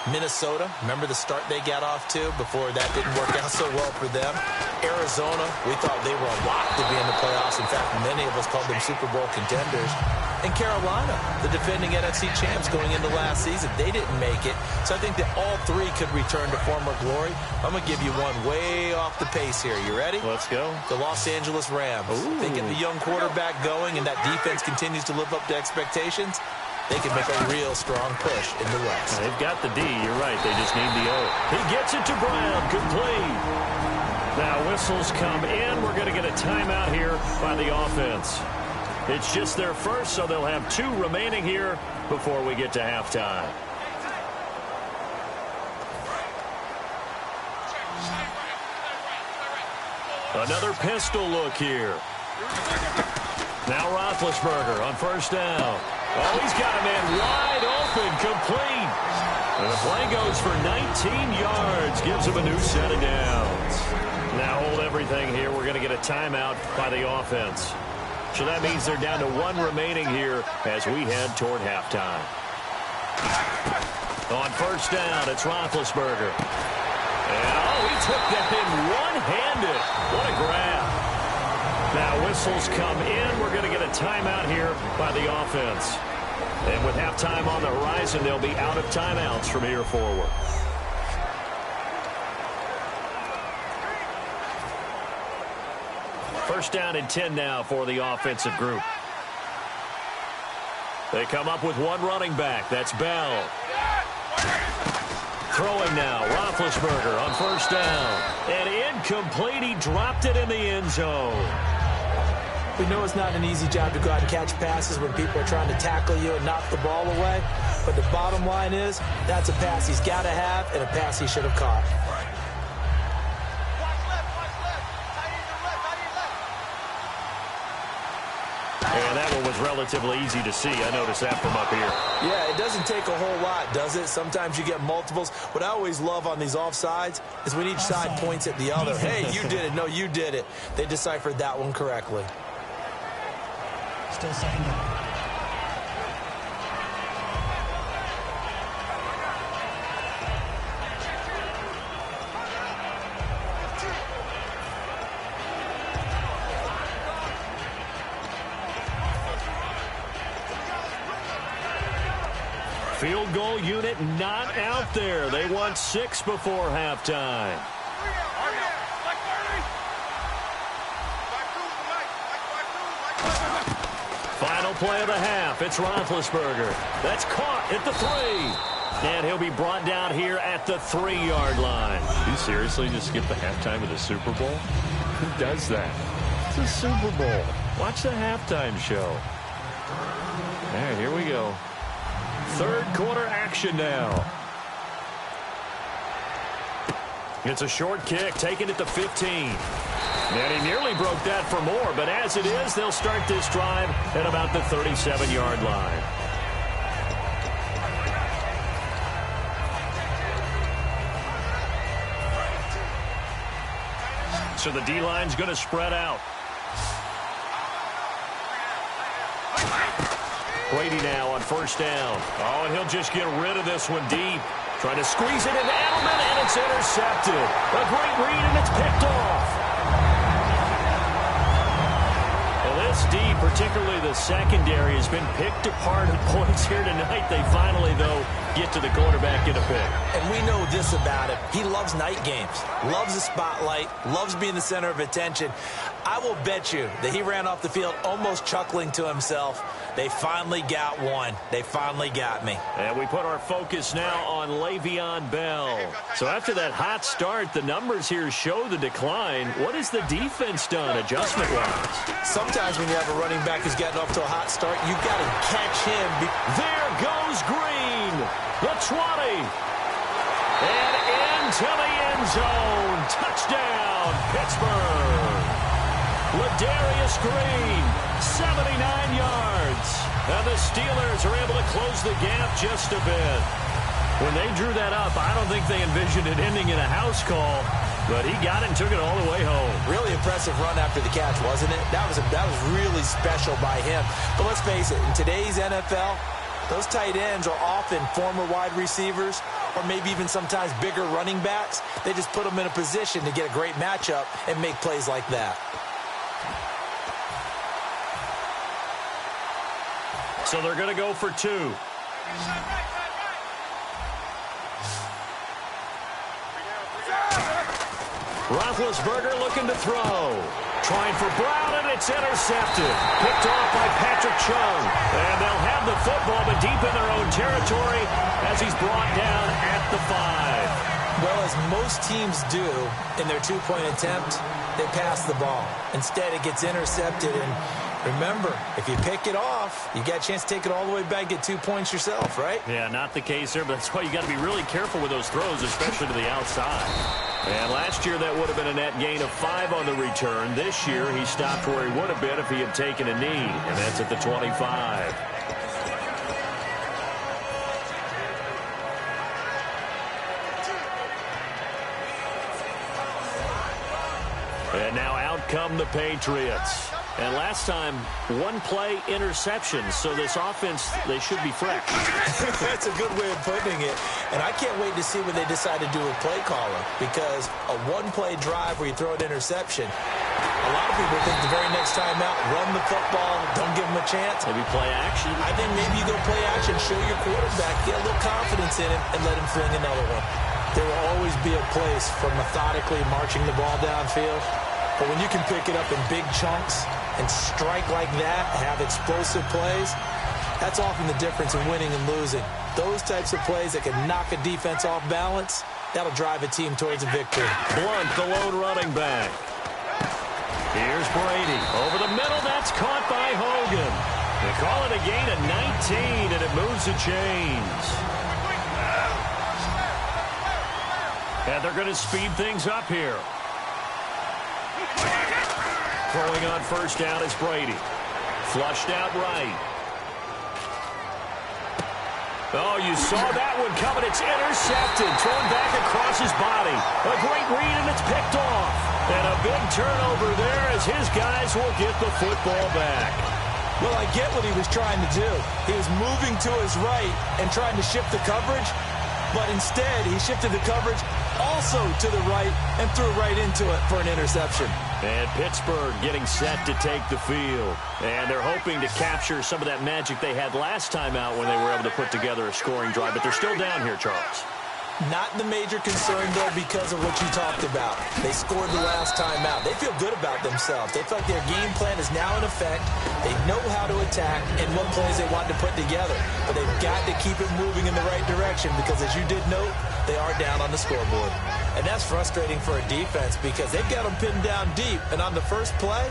Minnesota, remember the start they got off to before that didn't work out so well for them. Arizona, we thought they were a lock to be in the playoffs. In fact, many of us called them Super Bowl contenders. And Carolina, the defending NFC champs going into last season, they didn't make it. So I think that all 3 could return to former glory. I'm going to give you one way off the pace here. You ready? Let's go. The Los Angeles Rams. They get the young quarterback going, and that defense continues to live up to expectations. They can make a real strong push in the West. They've got the D. You're right. They just need the O. He gets it to Brown. Complete. Now whistles come in. We're going to get a timeout here by the offense. It's just their first, so they'll have 2 remaining here before we get to halftime. Another pistol look here. Now Roethlisberger on first down. Oh, he's got a man wide open, complete. And the play goes for 19 yards, gives him a new set of downs. Now hold everything here. We're going to get a timeout by the offense. So that means they're down to 1 remaining here as we head toward halftime. On first down, it's Roethlisberger. And, oh, he took that in one-handed. What a grab. Now whistles come in. We're going to get a timeout here by the offense. And with halftime on the horizon, they'll be out of timeouts from here forward. First down and 10 now for the offensive group. They come up with 1 running back. That's Bell. Throwing now, Roethlisberger on first down. And incomplete. He dropped it in the end zone. We know it's not an easy job to go out and catch passes when people are trying to tackle you and knock the ball away. But the bottom line is, that's a pass he's got to have and a pass he should have caught. And that one was relatively easy to see. I noticed that from up here. Yeah, it doesn't take a whole lot, does it? Sometimes you get multiples. What I always love on these offsides is when each side points at the other. Hey, you did it. No, you did it. They deciphered that one correctly. Still second down. Field goal unit not out there. They want 6 before halftime. Final play of the half. It's Roethlisberger. That's caught at the 3. And he'll be brought down here at the 3-yard line. You seriously just skip the halftime of the Super Bowl? Who does that? It's a Super Bowl. Watch the halftime show. All right, here we go. Third quarter action now. It's a short kick taken at the 15. And he nearly broke that for more, but as it is, they'll start this drive at about the 37-yard line. So the D-line's going to spread out. Brady now on first down. Oh, and he'll just get rid of this one deep. Trying to squeeze it into Edelman, and it's intercepted. A great read, and it's picked off. Well, this D, particularly the secondary, has been picked apart at points here tonight. They finally, though, get to the quarterback in a pick. And we know this about him. He loves night games, loves the spotlight, loves being the center of attention. I will bet you that he ran off the field almost chuckling to himself. They finally got one. They finally got me. And we put our focus now on Le'Veon Bell. So after that hot start, the numbers here show the decline. What has the defense done adjustment-wise? Sometimes when you have a running back who's gotten off to a hot start, you've got to catch him. There goes Green. The 20. And into the end zone. Touchdown, Pittsburgh. Ladarius Green, 79 yards. And the Steelers are able to close the gap just a bit. When they drew that up, I don't think they envisioned it ending in a house call, but he got it and took it all the way home. Really impressive run after the catch, wasn't it? That was really special by him. But let's face it, in today's NFL, those tight ends are often former wide receivers or maybe even sometimes bigger running backs. They just put them in a position to get a great matchup and make plays like that. So they're going to go for 2. Roethlisberger looking to throw. Trying for Brown, and it's intercepted. Picked off by Patrick Chung. And they'll have the football, but deep in their own territory as he's brought down at the 5. Well, as most teams do in their two-point attempt, they pass the ball. Instead, it gets intercepted, and remember, if you pick it off, you got a chance to take it all the way back, get 2 points yourself, right? Yeah, not the case there, but that's why you got to be really careful with those throws, especially to the outside. And last year, that would have been a net gain of 5 on the return. This year, he stopped where he would have been if he had taken a knee, and that's at the 25. And now out come the Patriots. And last time, 1-play interception. So this offense, they should be fresh. That's a good way of putting it. And I can't wait to see when they decide to do a play caller. Because a 1-play drive where you throw an interception, a lot of people think the very next time out, run the football, don't give them a chance. Maybe play action? I think maybe you go play action, show your quarterback, get a little confidence in him, and let him fling another one. There will always be a place for methodically marching the ball downfield. But when you can pick it up in big chunks and strike like that, have explosive plays, that's often the difference in winning and losing. Those types of plays that can knock a defense off balance, that'll drive a team towards a victory. Blunt, the lone running back. Here's Brady. Over the middle, that's caught by Hogan. They call it a gain of 19, and it moves the chains. And they're going to speed things up here. Throwing on first down is Brady. Flushed out right. Oh, you saw that one coming. It's intercepted. Thrown back across his body. A great read, and it's picked off. And a big turnover there as his guys will get the football back. Well, I get what he was trying to do. He was moving to his right and trying to shift the coverage, but instead he shifted the coverage also to the right and threw right into it for an interception. And Pittsburgh getting set to take the field. And they're hoping to capture some of that magic they had last time out when they were able to put together a scoring drive. But they're still down here, Charles. Not the major concern, though, because of what you talked about. They scored the last time out. They feel good about themselves. They feel like their game plan is now in effect. They know how to attack and what plays they want to put together. But they've got to keep it moving in the right direction because, as you did note, they are down on the scoreboard. And that's frustrating for a defense because they've got them pinned down deep. And on the first play,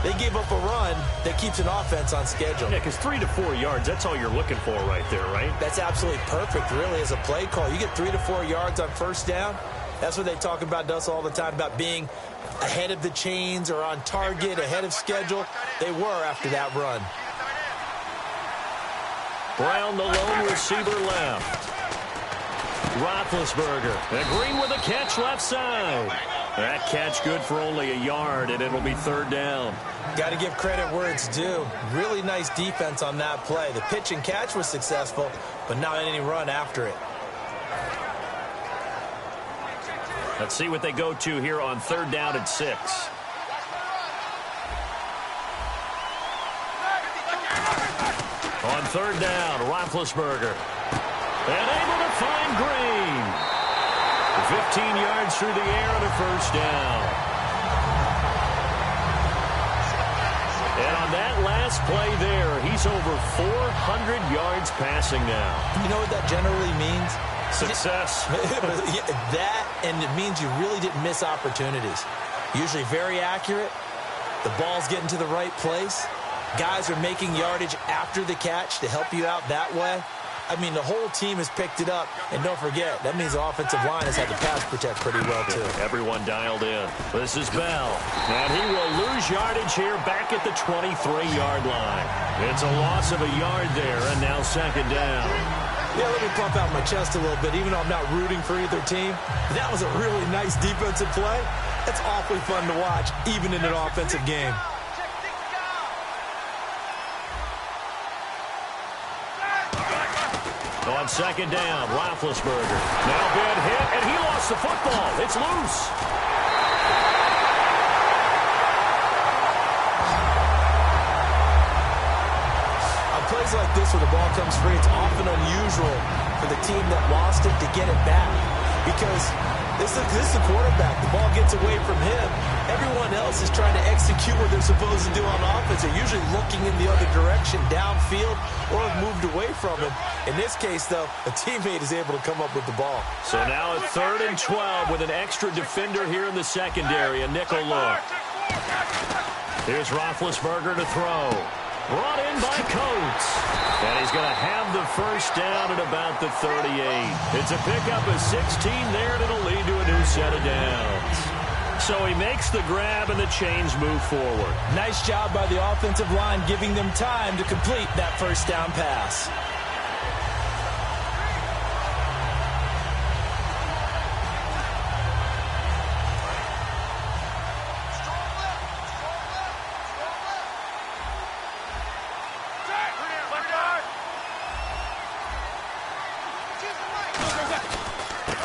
they gave up a run that keeps an offense on schedule. Yeah, because 3 to 4 yards, that's all you're looking for right there, right? That's absolutely perfect, really, as a play call. You get 3 to 4 yards on first down. That's what they talk about to us all the time, about being ahead of the chains or on target, ahead of schedule. They were after that run. Brown, the lone receiver left. Roethlisberger. And Green with a catch left side. That catch good for only a yard, and it'll be third down. Got to give credit where it's due. Really nice defense on that play. The pitch and catch was successful, but not any run after it. Let's see what they go to here on third down and 6. On third down, Roethlisberger. And able to find Green. 15 yards through the air and a first down. And on that last play there, he's over 400 yards passing now. You know what that generally means? Success. That, and it means you really didn't miss opportunities. Usually very accurate. The ball's getting to the right place. Guys are making yardage after the catch to help you out that way. I mean, the whole team has picked it up. And don't forget, that means the offensive line has had to pass protect pretty well, too. Everyone dialed in. This is Bell. And he will lose yardage here back at the 23-yard line. It's a loss of a yard there, and now second down. Yeah, let me pump out my chest a little bit, even though I'm not rooting for either team. That was a really nice defensive play. That's awfully fun to watch, even in an offensive game. On second down, Roethlisberger. Now bad hit, and he lost the football. It's loose. On plays like this where the ball comes free, it's often unusual for the team that lost it to get it back. Because this is the quarterback. The ball gets away from him. Everyone else is trying to execute what they're supposed to do on offense. They're usually looking in the other direction, downfield, or have moved away from him. In this case, though, a teammate is able to come up with the ball. So now it's 3rd and 12 with an extra defender here in the secondary, a nickel look. Here's Roethlisberger to throw. Brought in by Coates. And he's going to have the first down at about the 38. It's a pickup of 16 there, and it'll lead to a new set of downs. So he makes the grab, and the chains move forward. Nice job by the offensive line, giving them time to complete that first down pass.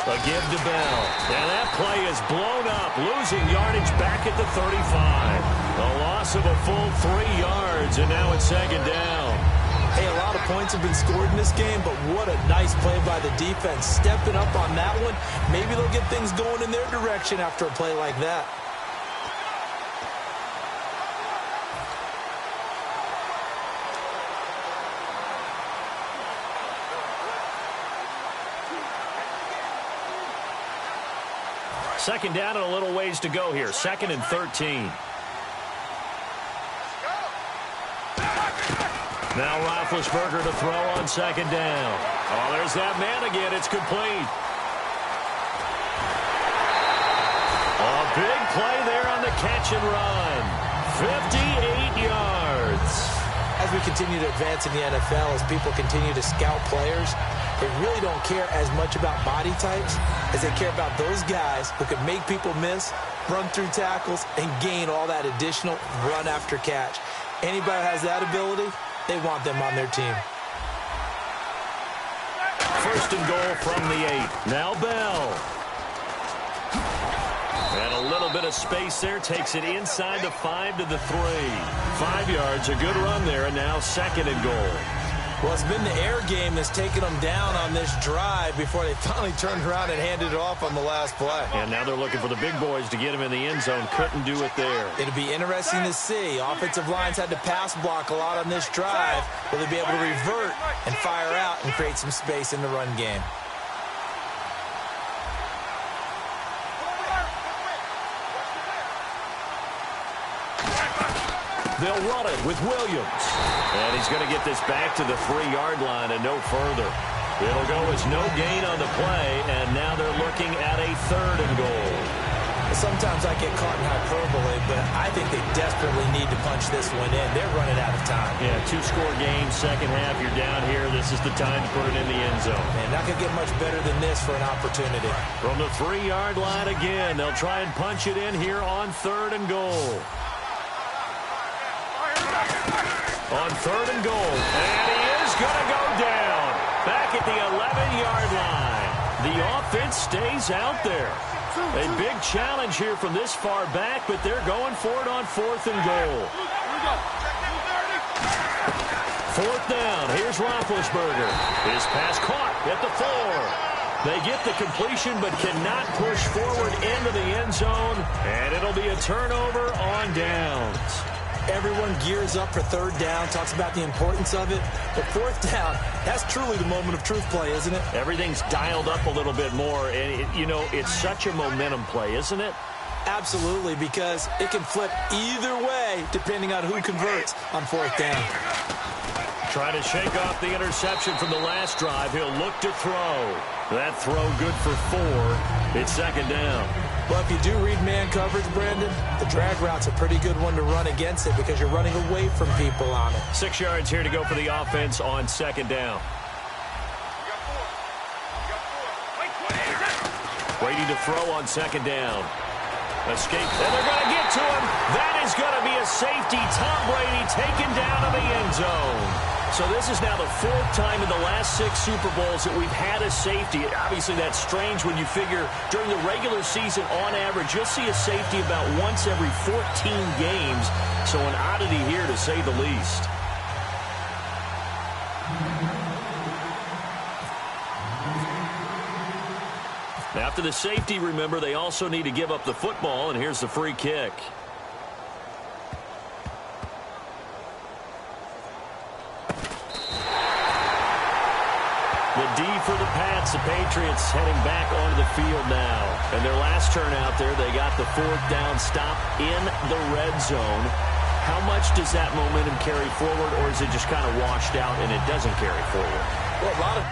A give to Bell. And that play is blown up, losing yardage back at the 35. A loss of a full 3 yards, and now it's second down. Hey, a lot of points have been scored in this game, but what a nice play by the defense. Stepping up on that one. Maybe they'll get things going in their direction after a play like that. Second down and a little ways to go here. 2nd and 13. Now Roethlisberger to throw on second down. Oh, there's that man again. It's complete. A big play there on the catch and run. 58 yards. As we continue to advance in the NFL, as people continue to scout players, they really don't care as much about body types as they care about those guys who can make people miss, run through tackles, and gain all that additional run after catch. Anybody who has that ability, they want them on their team. First and goal from the 8. Now Bell. And a little bit of space there. Takes it inside the 5 to the 3. 5 yards, a good run there, and now second and goal. Well, it's been the air game that's taken them down on this drive before they finally turned around and handed it off on the last play. And now they're looking for the big boys to get him in the end zone. Couldn't do it there. It'll be interesting to see. Offensive lines had to pass block a lot on this drive. Will they be able to revert and fire out and create some space in the run game? They'll run it with Williams. And he's going to get this back to the 3-yard line and no further. It'll go as no gain on the play, and now they're looking at a third and goal. Sometimes I get caught in hyperbole, but I think they desperately need to punch this one in. They're running out of time. Yeah, 2-score game, second half, you're down here. This is the time to put it in the end zone. And not going to get much better than this for an opportunity. From the 3-yard line again, they'll try and punch it in here on third and goal. On third and goal, and he is going to go down. Back at the 11-yard line. The offense stays out there. A big challenge here from this far back, but they're going for it on fourth and goal. Fourth down. Here's Roethlisberger. His pass caught at the 4. They get the completion but cannot push forward into the end zone, and it'll be a turnover on downs. Everyone gears up for third down, talks about the importance of it. But fourth down, that's truly the moment of truth play, isn't it? Everything's dialed up a little bit more. And, it's such a momentum play, isn't it? Absolutely, because it can flip either way depending on who converts on fourth down. Trying to shake off the interception from the last drive. He'll look to throw. That throw good for 4. It's second down. Well, if you do read man coverage, Brandon, the drag route's a pretty good one to run against it because you're running away from people on it. 6 yards here to go for the offense on second down. Waiting to throw on second down. Escape, and they're going to get to him. That is going to be a safety. Tom Brady taken down in the end zone. So this is now the 4th time in the last 6 Super Bowls that we've had a safety. Obviously, that's strange when you figure during the regular season, on average, you'll see a safety about once every 14 games. So an oddity here, to say the least. After the safety, remember, they also need to give up the football, and here's the free kick. The D for the Pats. The Patriots heading back onto the field now. And their last turn out there, they got the 4th down stop in the red zone. How much does that momentum carry forward, or is it just kind of washed out and it doesn't carry forward? Well, a lot of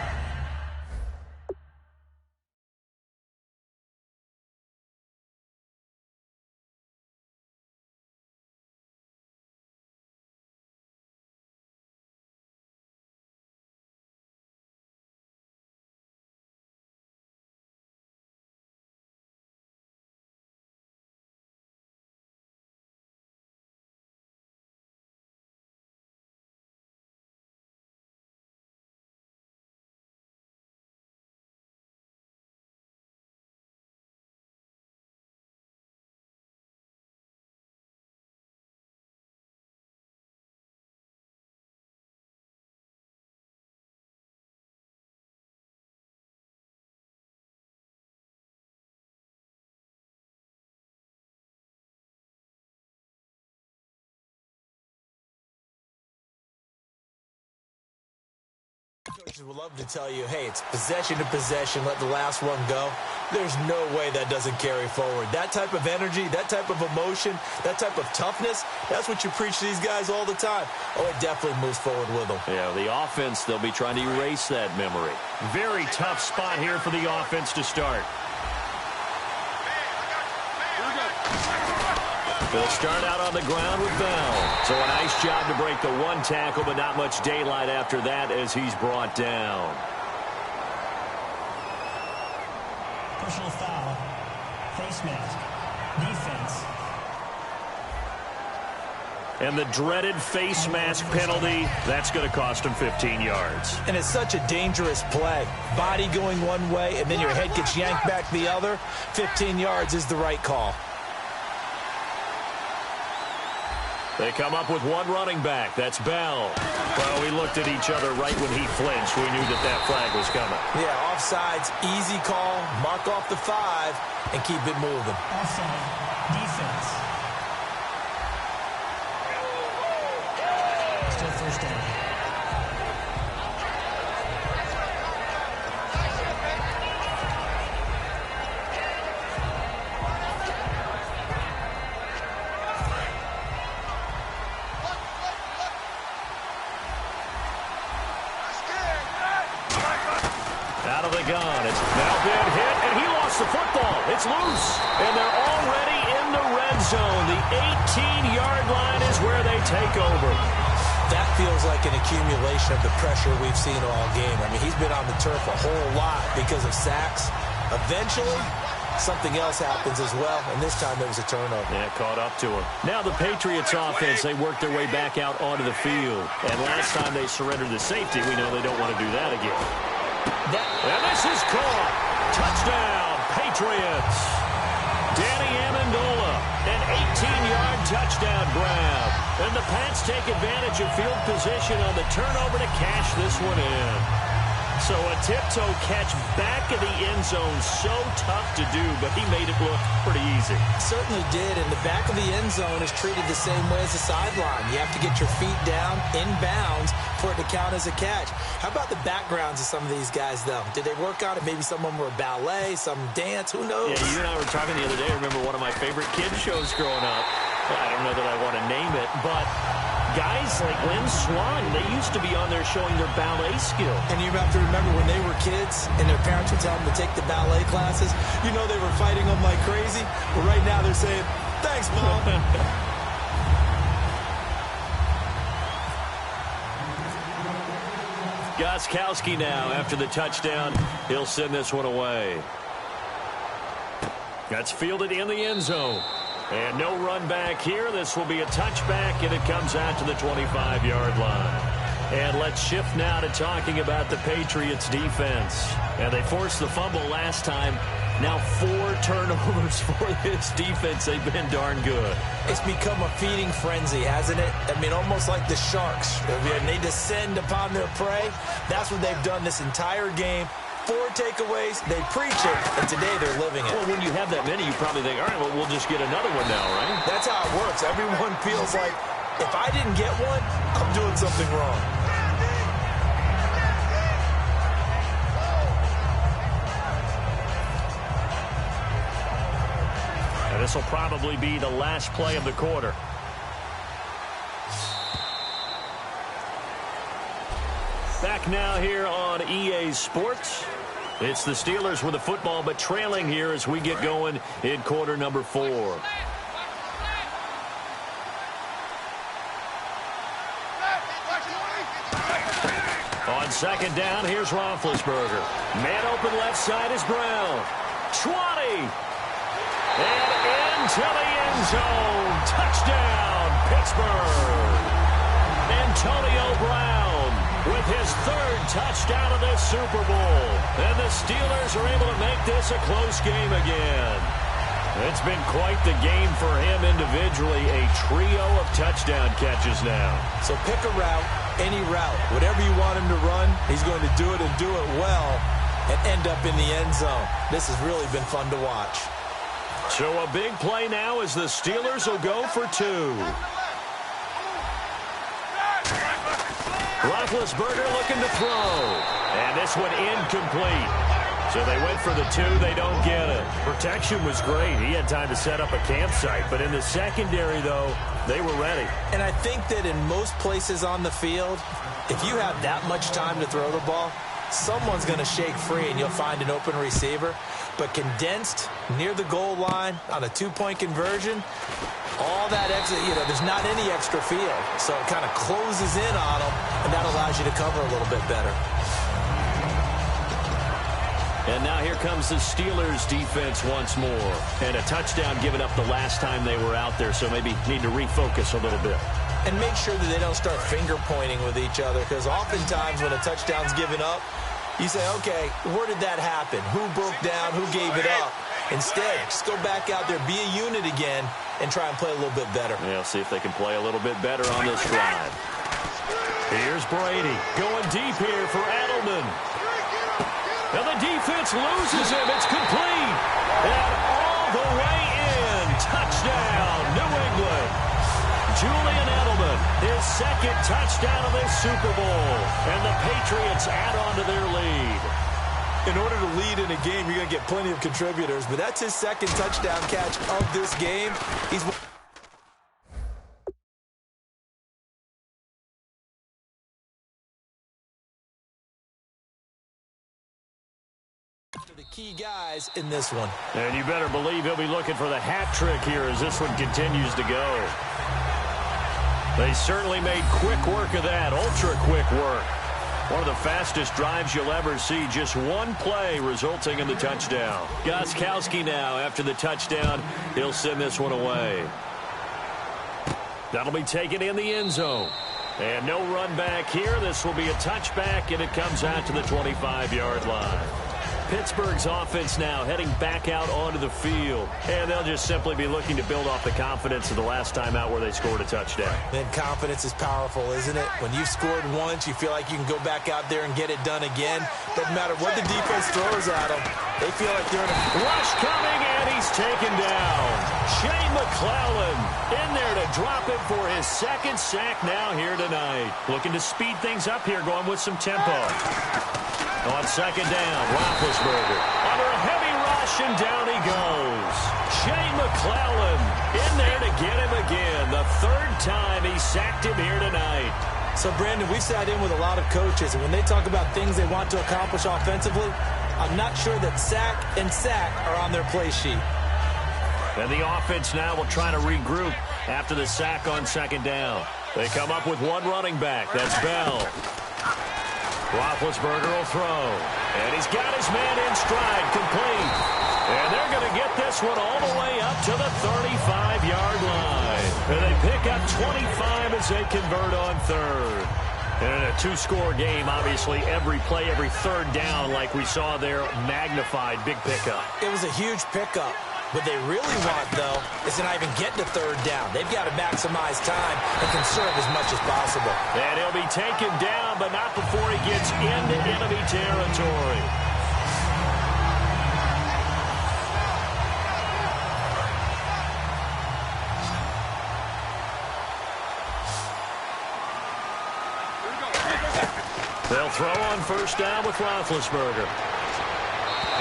Coaches would love to tell you, hey, it's possession to possession, let the last one go. There's no way that doesn't carry forward. That type of energy, that type of emotion, that type of toughness, that's what you preach to these guys all the time. Oh, it definitely moves forward with them. Yeah, the offense, they'll be trying to erase that memory. Very tough spot here for the offense to start. They'll start out on the ground with Bell. So a nice job to break the one tackle, but not much daylight after that as he's brought down. Personal foul. Face mask. Defense. And the dreaded face mask penalty, that's going to cost him 15 yards. And it's such a dangerous play. Body going one way, and then your head gets yanked back the other. 15 yards is the right call. They come up with one running back. That's Bell. Well, we looked at each other right when he flinched. We knew that that flag was coming. Yeah, offsides, easy call. Mark off the 5 and keep it moving. Offside. Defense. Still first down. Out of the gun. It's now been hit, and he lost the football. It's loose, and they're already in the red zone. The 18-yard line is where they take over. That feels like an accumulation of the pressure we've seen all game. I mean, he's been on the turf a whole lot because of sacks. Eventually, something else happens as well, and this time there was a turnover. Yeah, caught up to him. Now the Patriots offense, they work their way back out onto the field. And last time they surrendered the safety, we know they don't want to do that again. And this is caught. Touchdown, Patriots. Danny Amendola, an 18-yard touchdown grab. And the Pats take advantage of field position on the turnover to cash this one in. So a tiptoe catch back in the end zone, so tough to do, but he made it look pretty easy. Certainly did, and the back of the end zone is treated the same way as the sideline. You have to get your feet down, inbounds, for it to count as a catch. How about the backgrounds of some of these guys, though? Did they work on it? Maybe some of them were ballet, some dance, who knows? Yeah, you and I were talking the other day. I remember one of my favorite kids shows growing up. I don't know that I want to name it, but guys like Lynn Swan, they used to be on there showing their ballet skill. And you have to remember when they were kids and their parents would tell them to take the ballet classes, you know they were fighting them like crazy. But right now they're saying, thanks, Mom. Gostkowski now after the touchdown. He'll send this one away. That's fielded in the end zone. And no run back here. This will be a touchback, and it comes out to the 25-yard line. And let's shift now to talking about the Patriots defense. And they forced the fumble last time. Now 4 turnovers for this defense. They've been darn good. It's become a feeding frenzy, hasn't it? I mean, almost like the Sharks. When they descend upon their prey, that's what they've done this entire game. 4 takeaways, they preach it, and today they're living it. Well, when you have that many, you probably think, all right, well, we'll just get another one now, right? That's how it works. Everyone feels like, if I didn't get one, I'm doing something wrong. And this will probably be the last play of the quarter. Back now here on EA Sports. It's the Steelers with the football, but trailing here as we get going in quarter number 4. On second down, here's Roethlisberger. Man open left side is Brown. 20. And into the end zone. Touchdown, Pittsburgh. Antonio Brown with his 3rd touchdown of this Super Bowl. And the Steelers are able to make this a close game again. It's been quite the game for him individually. A trio of touchdown catches now. So pick a route, any route. Whatever you want him to run, he's going to do it and do it well and end up in the end zone. This has really been fun to watch. So a big play now as the Steelers will go for 2. Roethlisberger looking to throw. this one incomplete. So they went for the 2. They don't get it. Protection was great. He had time to set up a campsite. But in the secondary, though, they were ready. And I think that in most places on the field, if you have that much time to throw the ball, someone's going to shake free and you'll find an open receiver. But condensed near the goal line on a 2-point conversion, all that exit, there's not any extra field. So it kind of closes in on them, and that allows you to cover a little bit better. And now here comes the Steelers defense once more. And a touchdown given up the last time they were out there, so maybe need to refocus a little bit. And make sure that they don't start finger pointing with each other, because oftentimes when a touchdown's given up, you say, okay, where did that happen? Who broke down? Who gave it up? Instead, just go back out there, be a unit again, and try and play a little bit better. Yeah, see if they can play a little bit better on this drive. Here's Brady going deep here for Edelman. And the defense loses him. It's complete. And all the way in. Touchdown, New England. Julian Edelman, his second touchdown of this Super Bowl. And the Patriots add on to their lead. In order to lead in a game, you're going to get plenty of contributors, but that's his second touchdown catch of this game. He's the key guys in this one. And you better believe he'll be looking for the hat trick here as this one continues to go. They certainly made quick work of that, ultra-quick work. One of the fastest drives you'll ever see. Just one play resulting in the touchdown. Gostkowski now after the touchdown. He'll send this one away. That'll be taken in the end zone. And no run back here. This will be a touchback, and it comes out to the 25-yard line. Pittsburgh's offense now heading back out onto the field. And they'll just simply be looking to build off the confidence of the last time out where they scored a touchdown. Then confidence is powerful, isn't it? When you've scored once, you feel like you can go back out there and get it done again. Doesn't matter what the defense throws at them. They feel like they're in a rush coming, and he's taken down. Shane McClellan in there to drop it for his second sack now here tonight. Looking to speed things up here, going with some tempo. On second down, Roethlisberger under a heavy rush, and down he goes. Shane McClellan in there to get him again. The third time he sacked him here tonight. So, Brandon, we've sat in with a lot of coaches, and when they talk about things they want to accomplish offensively, I'm not sure that sack and sack are on their play sheet. And the offense now will try to regroup after the sack on second down. They come up with one running back. That's Bell. Roethlisberger will throw. And he's got his man in stride, complete. And they're going to get this one all the way up to the 35-yard line. And they pick up 25 as they convert on third. And in a two-score game, obviously, every play, every third down, like we saw there, magnified, big pickup. It was a huge pickup. What they really want, though, is to not even get to third down. They've got to maximize time and conserve as much as possible. And he'll be taken down, but not before he gets into enemy territory. They'll throw on first down with Roethlisberger.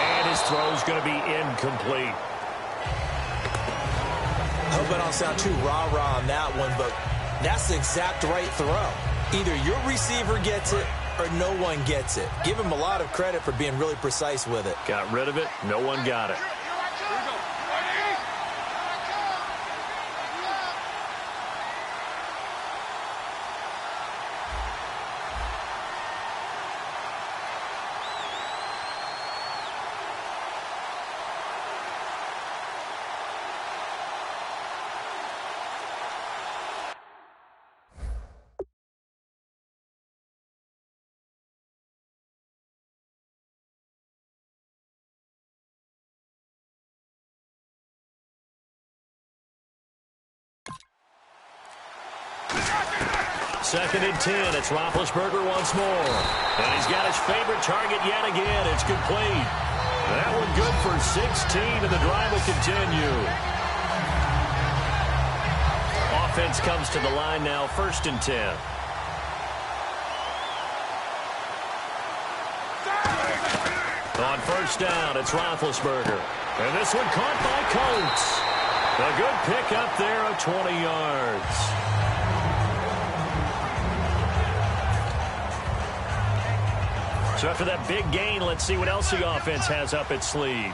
And his throw's going to be incomplete. I hope I don't sound too rah-rah on that one, but that's the exact right throw. Either your receiver gets it or no one gets it. Give him a lot of credit for being really precise with it. Got rid of it. No one got it. Second and 10. It's Roethlisberger once more. And he's got his favorite target yet again. It's complete. That one good for 16, and the drive will continue. Offense comes to the line now, first and 10. first down. It's Roethlisberger. And this one caught by Coates. A good pick up there of 20 yards. So after that big gain, let's see what else the offense has up its sleeve.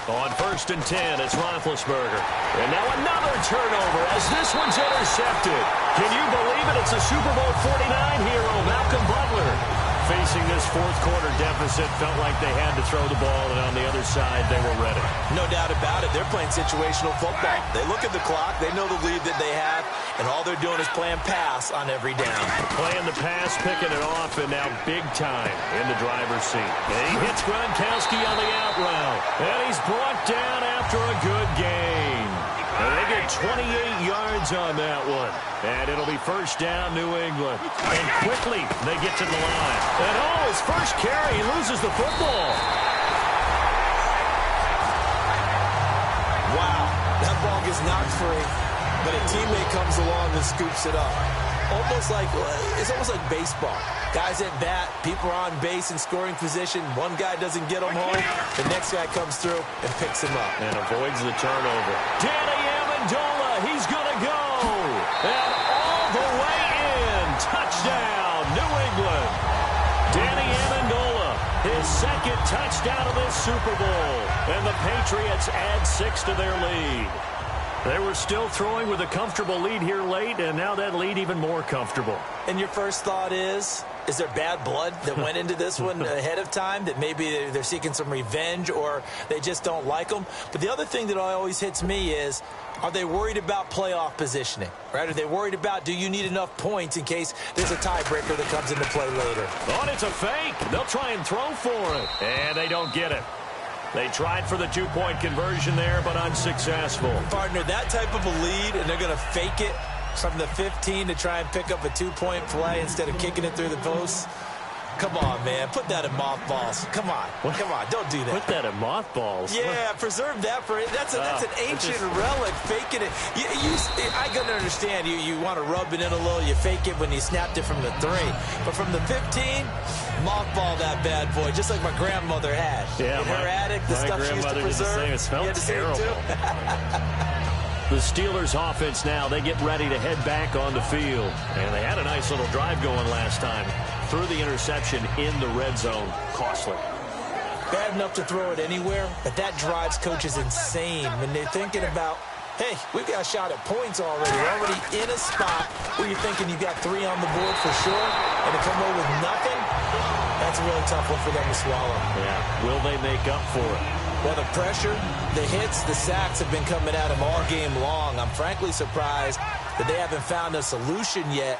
On 1st and 10, it's Roethlisberger. And now another turnover as this one's intercepted. Can you believe it? It's a Super Bowl 49 hero, Malcolm Butler. Facing this fourth quarter deficit, felt like they had to throw the ball, and on the other side, they were ready. No doubt about it. They're playing situational football. They look at the clock. They know the lead that they have, and all they're doing is playing pass on every down. Playing the pass, picking it off, and now big time in the driver's seat. And he hits Gronkowski on the out route, and he's brought down after a good gain. And they get 28 yards on that one. And it'll be first down, New England. And quickly, they get to the line. And his first carry, he loses the football. Wow, that ball gets knocked free, but a teammate comes along and scoops it up. It's almost like baseball. Guys at bat, people are on base in scoring position. One guy doesn't get him home. The next guy comes through and picks him up. And avoids the turnover. Danny Amendola, he's going to go. And all the way in. Touchdown, New England. Danny Amendola, his second touchdown of this Super Bowl. And the Patriots add 6 to their lead. They were still throwing with a comfortable lead here late, and now that lead even more comfortable. And your first thought is there bad blood that went into this one ahead of time, that maybe they're seeking some revenge or they just don't like them? But the other thing that always hits me is, are they worried about playoff positioning? Right? Are they worried about, do you need enough points in case there's a tiebreaker that comes into play later? Oh, it's a fake. They'll try and throw for it. And they don't get it. They tried for the two-point conversion there, but unsuccessful. Partner, that type of a lead, and they're going to fake it from the 15 to try and pick up a two-point play instead of kicking it through the posts. Come on, man. Put that in mothballs. Come on. What? Come on. Don't do that. Put that in mothballs? Yeah, preserve that for it. That's an ancient relic. Faking it. I can understand. You want to rub it in a little. You fake it when you snapped it from the 3. But from the 15, mothball that bad boy, just like my grandmother had. Yeah, in her attic, the stuff she used to preserve. It smelled terrible. The Steelers offense now, they get ready to head back on the field. And they had a nice little drive going last time. Threw the interception in the red zone. Costly. Bad enough to throw it anywhere, but that drives coaches insane when they're thinking about, hey, we've got a shot at points already. We're already in a spot where you're thinking you got 3 on the board for sure, and to come away with nothing, that's a really tough one for them to swallow. Yeah, will they make up for it? Well, the pressure, the hits, the sacks have been coming at them all game long. I'm frankly surprised that they haven't found a solution yet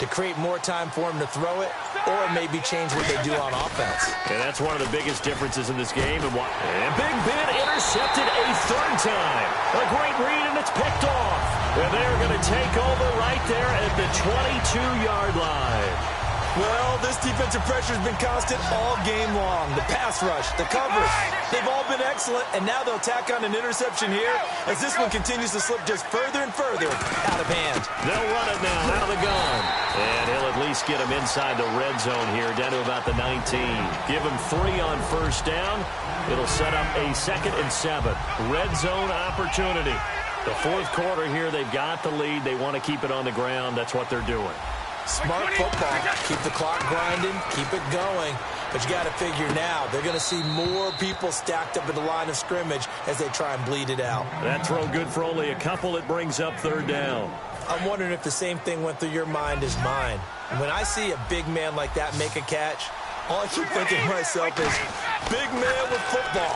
to create more time for him to throw it or maybe change what they do on offense. And that's one of the biggest differences in this game. And Big Ben intercepted a 3rd time. A great read, and it's picked off. And they're going to take over right there at the 22-yard line. Well, this defensive pressure has been constant all game long. The pass rush, the coverage, they've all been excellent, and now they'll tack on an interception here as this one continues to slip just further and further out of hand. They'll run it now out of the gun. And he'll at least get him inside the red zone here, down to about the 19. Give him 3 on first down. It'll set up a 2nd and 7. Red zone opportunity. The fourth quarter here, they've got the lead. They want to keep it on the ground. That's what they're doing. Smart football. Keep the clock grinding. Keep it going. But you got to figure now, they're going to see more people stacked up at the line of scrimmage as they try and bleed it out. That throw good for only a couple. It brings up 3rd down. I'm wondering if the same thing went through your mind as mine. When I see a big man like that make a catch, all I keep thinking to myself is, big man with football.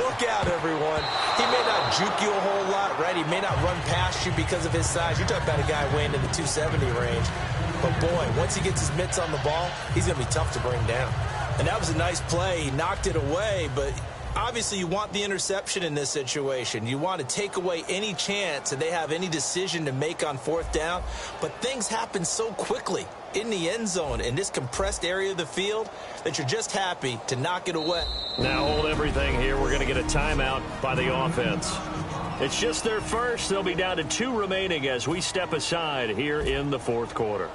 Look out, everyone. He may not juke you a whole lot, right? He may not run past you because of his size. You're talking about a guy weighing in the 270 range. But, boy, once he gets his mitts on the ball, he's going to be tough to bring down. And that was a nice play. He knocked it away, but obviously you want the interception in this situation. You want to take away any chance that they have any decision to make on 4th down. But things happen so quickly in the end zone in this compressed area of the field that you're just happy to knock it away. Now hold everything here. We're going to get a timeout by the offense. It's just their first. They'll be down to 2 remaining as we step aside here in the 4th quarter.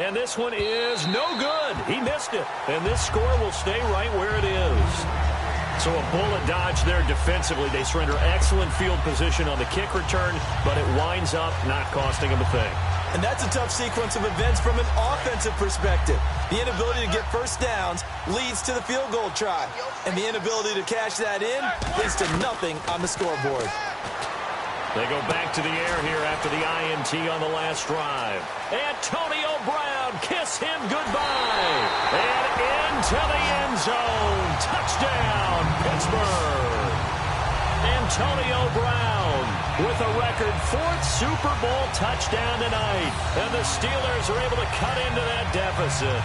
And this one is no good. He missed it. And this score will stay right where it is. So a bullet dodge there defensively. They surrender excellent field position on the kick return, but it winds up not costing them a thing. And that's a tough sequence of events from an offensive perspective. The inability to get first downs leads to the field goal try. And the inability to cash that in leads to nothing on the scoreboard. They go back to the air here after the INT on the last drive. Antonio Brown, kiss him goodbye. And into the end zone. Touchdown, Pittsburgh. Antonio Brown with a record 4th Super Bowl touchdown tonight. And the Steelers are able to cut into that deficit.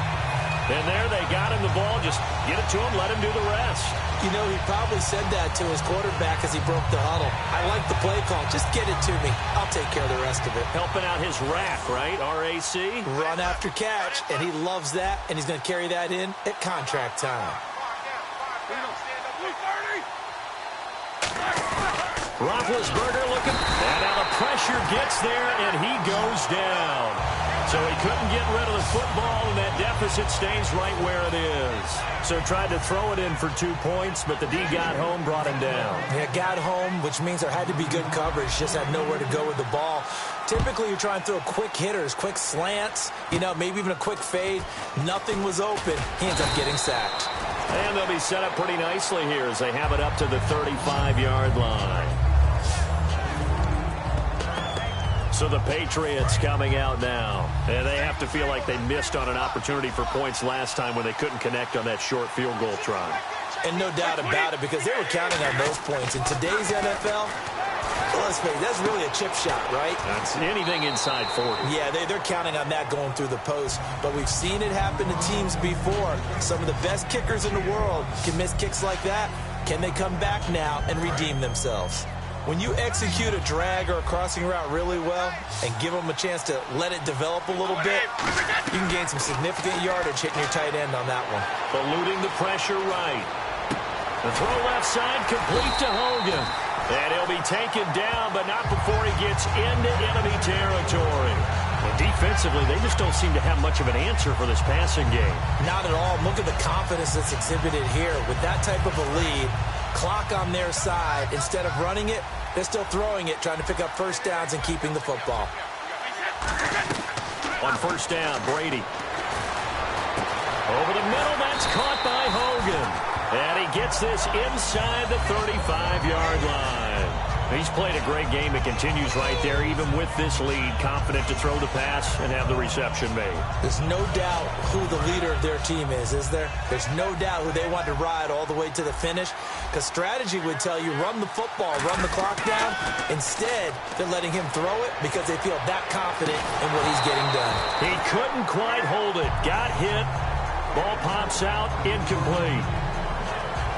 And there they got him the ball. Just get it to him, let him do the rest. You know, he probably said that to his quarterback as he broke the huddle. I like the play call. Just get it to me. I'll take care of the rest of it. Helping out his RAC, right? R-A-C? Run after catch, and he loves that, and he's going to carry that in at contract time. Roethlisberger looking, and now the pressure gets there, and he goes down. So he couldn't get rid of the football, and that deficit stays right where it is. So tried to throw it in for 2 points, but the D got home, brought him down. Yeah, got home, which means there had to be good coverage. Just had nowhere to go with the ball. Typically, you're trying to throw quick hitters, quick slants, maybe even a quick fade. Nothing was open. He ends up getting sacked. And they'll be set up pretty nicely here as they have it up to the 35-yard line. So the Patriots coming out now. And they have to feel like they missed on an opportunity for points last time when they couldn't connect on that short field goal try. And no doubt about it, because they were counting on those points. In today's NFL, let's face it, that's really a chip shot, right? That's anything inside 40. Yeah, they're counting on that going through the post. But we've seen it happen to teams before. Some of the best kickers in the world can miss kicks like that. Can they come back now and redeem themselves? When you execute a drag or a crossing route really well and give them a chance to let it develop a little bit, you can gain some significant yardage hitting your tight end on that one. Eluding the pressure right. The throw left side complete to Hogan. And he'll be taken down, but not before he gets into enemy territory. And defensively, they just don't seem to have much of an answer for this passing game. Not at all. Look at the confidence that's exhibited here. With that type of a lead, clock on their side, instead of running it, they're still throwing it, trying to pick up first downs and keeping the football. On first down, Brady. Over the middle, that's caught by Hogan. And he gets this inside the 35-yard line. He's played a great game. It continues right there, even with this lead, confident to throw the pass and have the reception made. There's no doubt who the leader of their team is there? There's no doubt who they want to ride all the way to the finish, because strategy would tell you run the football, run the clock down. Instead, they're letting him throw it because they feel that confident in what he's getting done. He couldn't quite hold it. Got hit. Ball pops out, incomplete.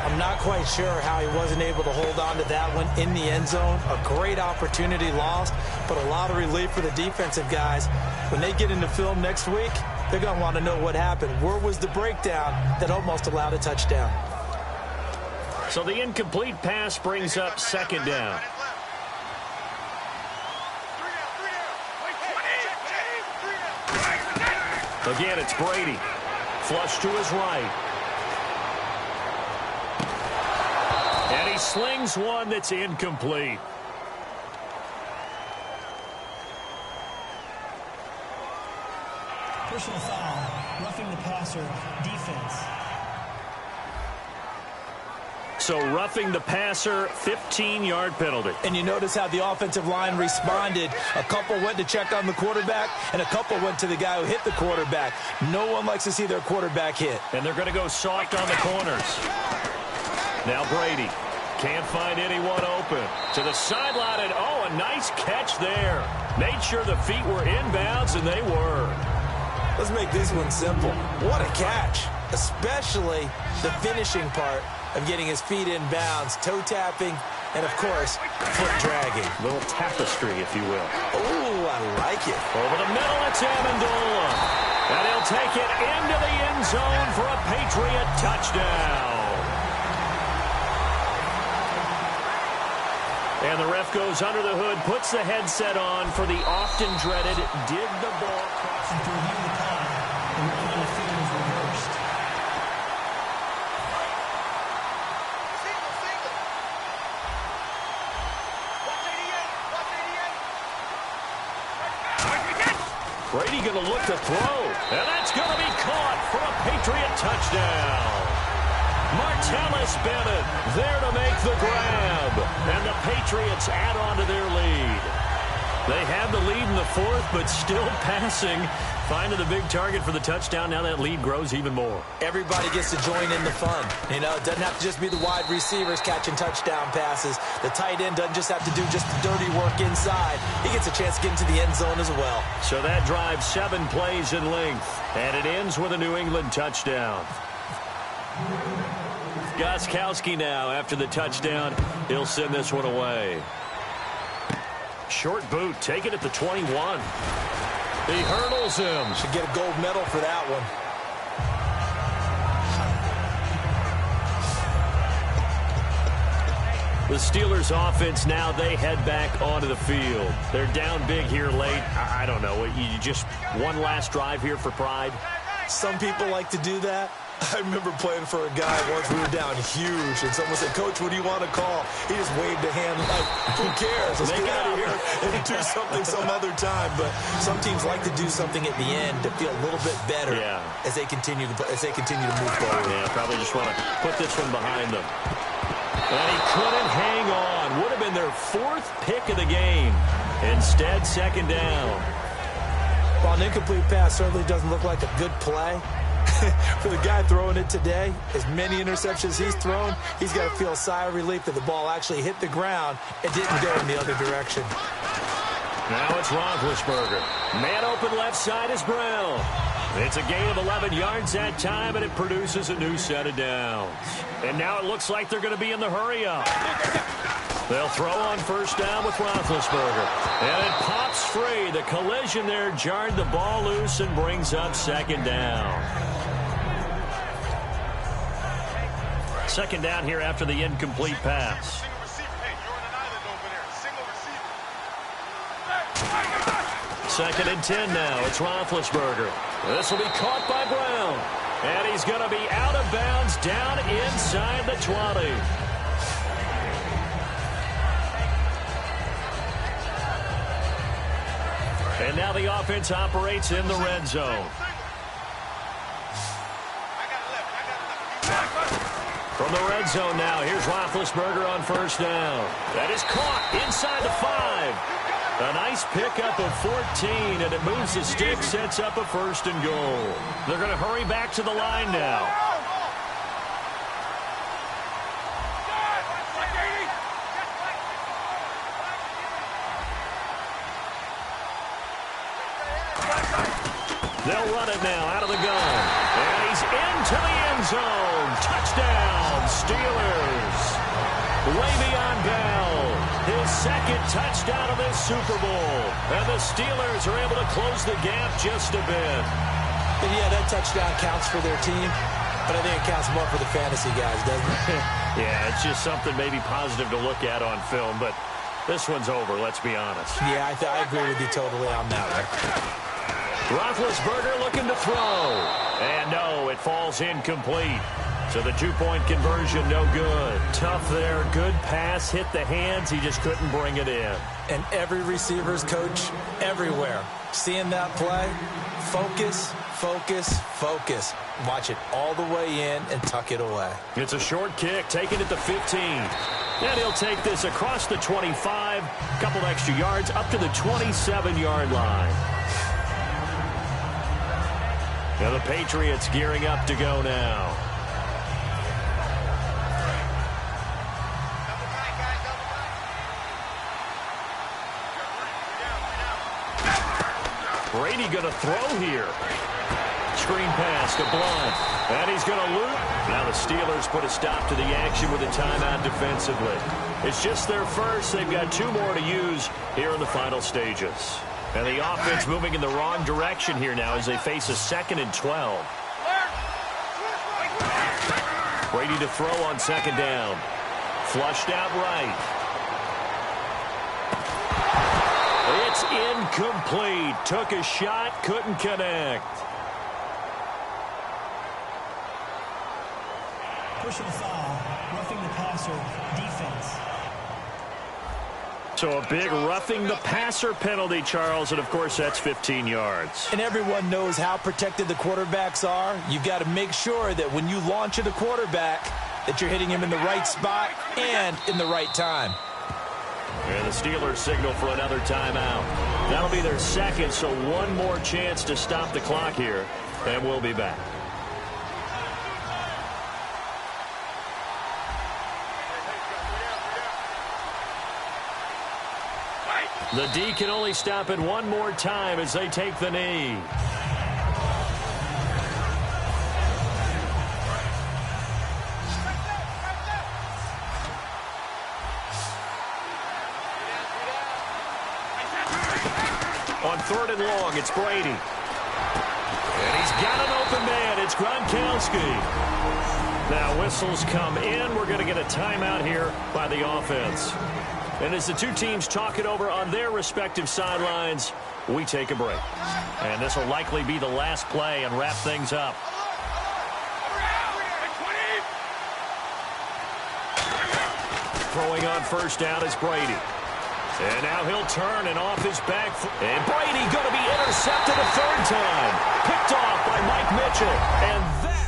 I'm not quite sure how he wasn't able to hold on to that one in the end zone. A great opportunity lost, but a lot of relief for the defensive guys. When they get into film next week, they're going to want to know what happened. Where was the breakdown that almost allowed a touchdown? So the incomplete pass brings up second down. Again, it's Brady. Flush to his right. And he slings one that's incomplete. Personal foul, roughing the passer, defense. So roughing the passer, 15-yard penalty. And you notice how the offensive line responded. A couple went to check on the quarterback, and a couple went to the guy who hit the quarterback. No one likes to see their quarterback hit. And they're going to go soft on the corners. Now Brady can't find anyone open. To the sideline, and a nice catch there. Made sure the feet were inbounds, and they were. Let's make this one simple. What a catch, especially the finishing part of getting his feet in bounds, toe tapping, and of course, foot dragging. A little tapestry, if you will. Oh, I like it. Over the middle, it's Amendola. And he'll take it into the end zone for a Patriot touchdown. And the ref goes under the hood, puts the headset on for the often dreaded did the ball cross. To review the call, And the field is reversed. Brady going to look to throw, and that's going to be caught for a Patriot touchdown. Martellus Bennett there to make the grab, and the Patriots add on to their lead. They have the lead in the fourth, but still passing, finding the big target for the touchdown. Now that lead grows even more. Everybody gets to join in the fun. You know, it doesn't have to just be the wide receivers catching touchdown passes. The tight end doesn't just have to do just the dirty work inside. He gets a chance to get into the end zone as well. So that drives 7 plays in length, and it ends with a New England touchdown. Gostkowski now after the touchdown. He'll send this one away. Short boot, take it at the 21. He hurdles him. Should get a gold medal for that one. The Steelers offense now, they head back onto the field. They're down big here late. I don't know. You just one last drive here for pride? Some people like to do that. I remember playing for a guy once. We were down huge, and someone said, "Coach, what do you want to call?" He just waved a hand like, "Who cares? Let's get out of here and do something some other time." But some teams like to do something at the end to feel a little bit better as they continue to move forward. Yeah, probably just want to put this one behind them. And he couldn't hang on. Would have been their 4th pick of the game. Instead, 2nd down. Well, an incomplete pass certainly doesn't look like a good play. For the guy throwing it today, as many interceptions he's thrown, he's got to feel a sigh of relief that the ball actually hit the ground and didn't go in the other direction. Now it's Roethlisberger. Man open left side is Brown. It's a gain of 11 yards that time, and it produces a new set of downs. And now it looks like they're going to be in the hurry-up. They'll throw on 1st down with Roethlisberger. And it pops free. The collision there jarred the ball loose and brings up 2nd down. 2nd down here after the incomplete pass. Second and 10 now. It's Roethlisberger. This will be caught by Brown. And he's going to be out of bounds down inside the 20. And now the offense operates in the red zone. From the red zone now, here's Roethlisberger on 1st down. That is caught inside the 5. A nice pickup of 14, and it moves the stick, sets up a 1st and goal. They're going to hurry back to the line now. They'll run it now out of the gun. And he's into the end zone. Touchdown, Steelers. Le'Veon Bell, his 2nd touchdown of this Super Bowl. And the Steelers are able to close the gap just a bit. And yeah, that touchdown counts for their team, but I think it counts more for the fantasy guys, doesn't it? Yeah, it's just something maybe positive to look at on film, but this one's over, let's be honest. Yeah, I agree with you totally on that one. Roethlisberger looking to throw. And no, it falls incomplete. So the 2-point conversion, no good. Tough there. Good pass. Hit the hands. He just couldn't bring it in. And every receiver's coach everywhere. Seeing that play, focus, focus, focus. Watch it all the way in and tuck it away. It's a short kick, taken at the 15. And he'll take this across the 25. A couple extra yards up to the 27-yard line. Now the Patriots gearing up to go now. Brady going to throw here. Screen pass to Blunt. And he's going to loop. Now the Steelers put a stop to the action with a timeout defensively. It's just their first. They've got 2 more to use here in the final stages. And the offense moving in the wrong direction here now as they face a 2nd and 12. Brady to throw on 2nd down. Flushed out right. It's incomplete. Took a shot, couldn't connect. Personal foul, roughing the passer, defense. So a big roughing the passer penalty, Charles, and of course that's 15 yards. And everyone knows how protected the quarterbacks are. You've got to make sure that when you launch at a quarterback that you're hitting him in the right spot and in the right time. And the Steelers signal for another timeout. That'll be their second, so one more chance to stop the clock here, and we'll be back. The D can only stop it one more time as they take the knee. On 3rd and long, it's Brady. And he's got an open man. It's Gronkowski. Now whistles come in. We're going to get a timeout here by the offense. And as the two teams talk it over on their respective sidelines, we take a break. And this will likely be the last play and wrap things up. Throwing on first down is Brady. And now he'll turn and off his back. And Brady going to be intercepted a third time. Picked off by Mike Mitchell. And that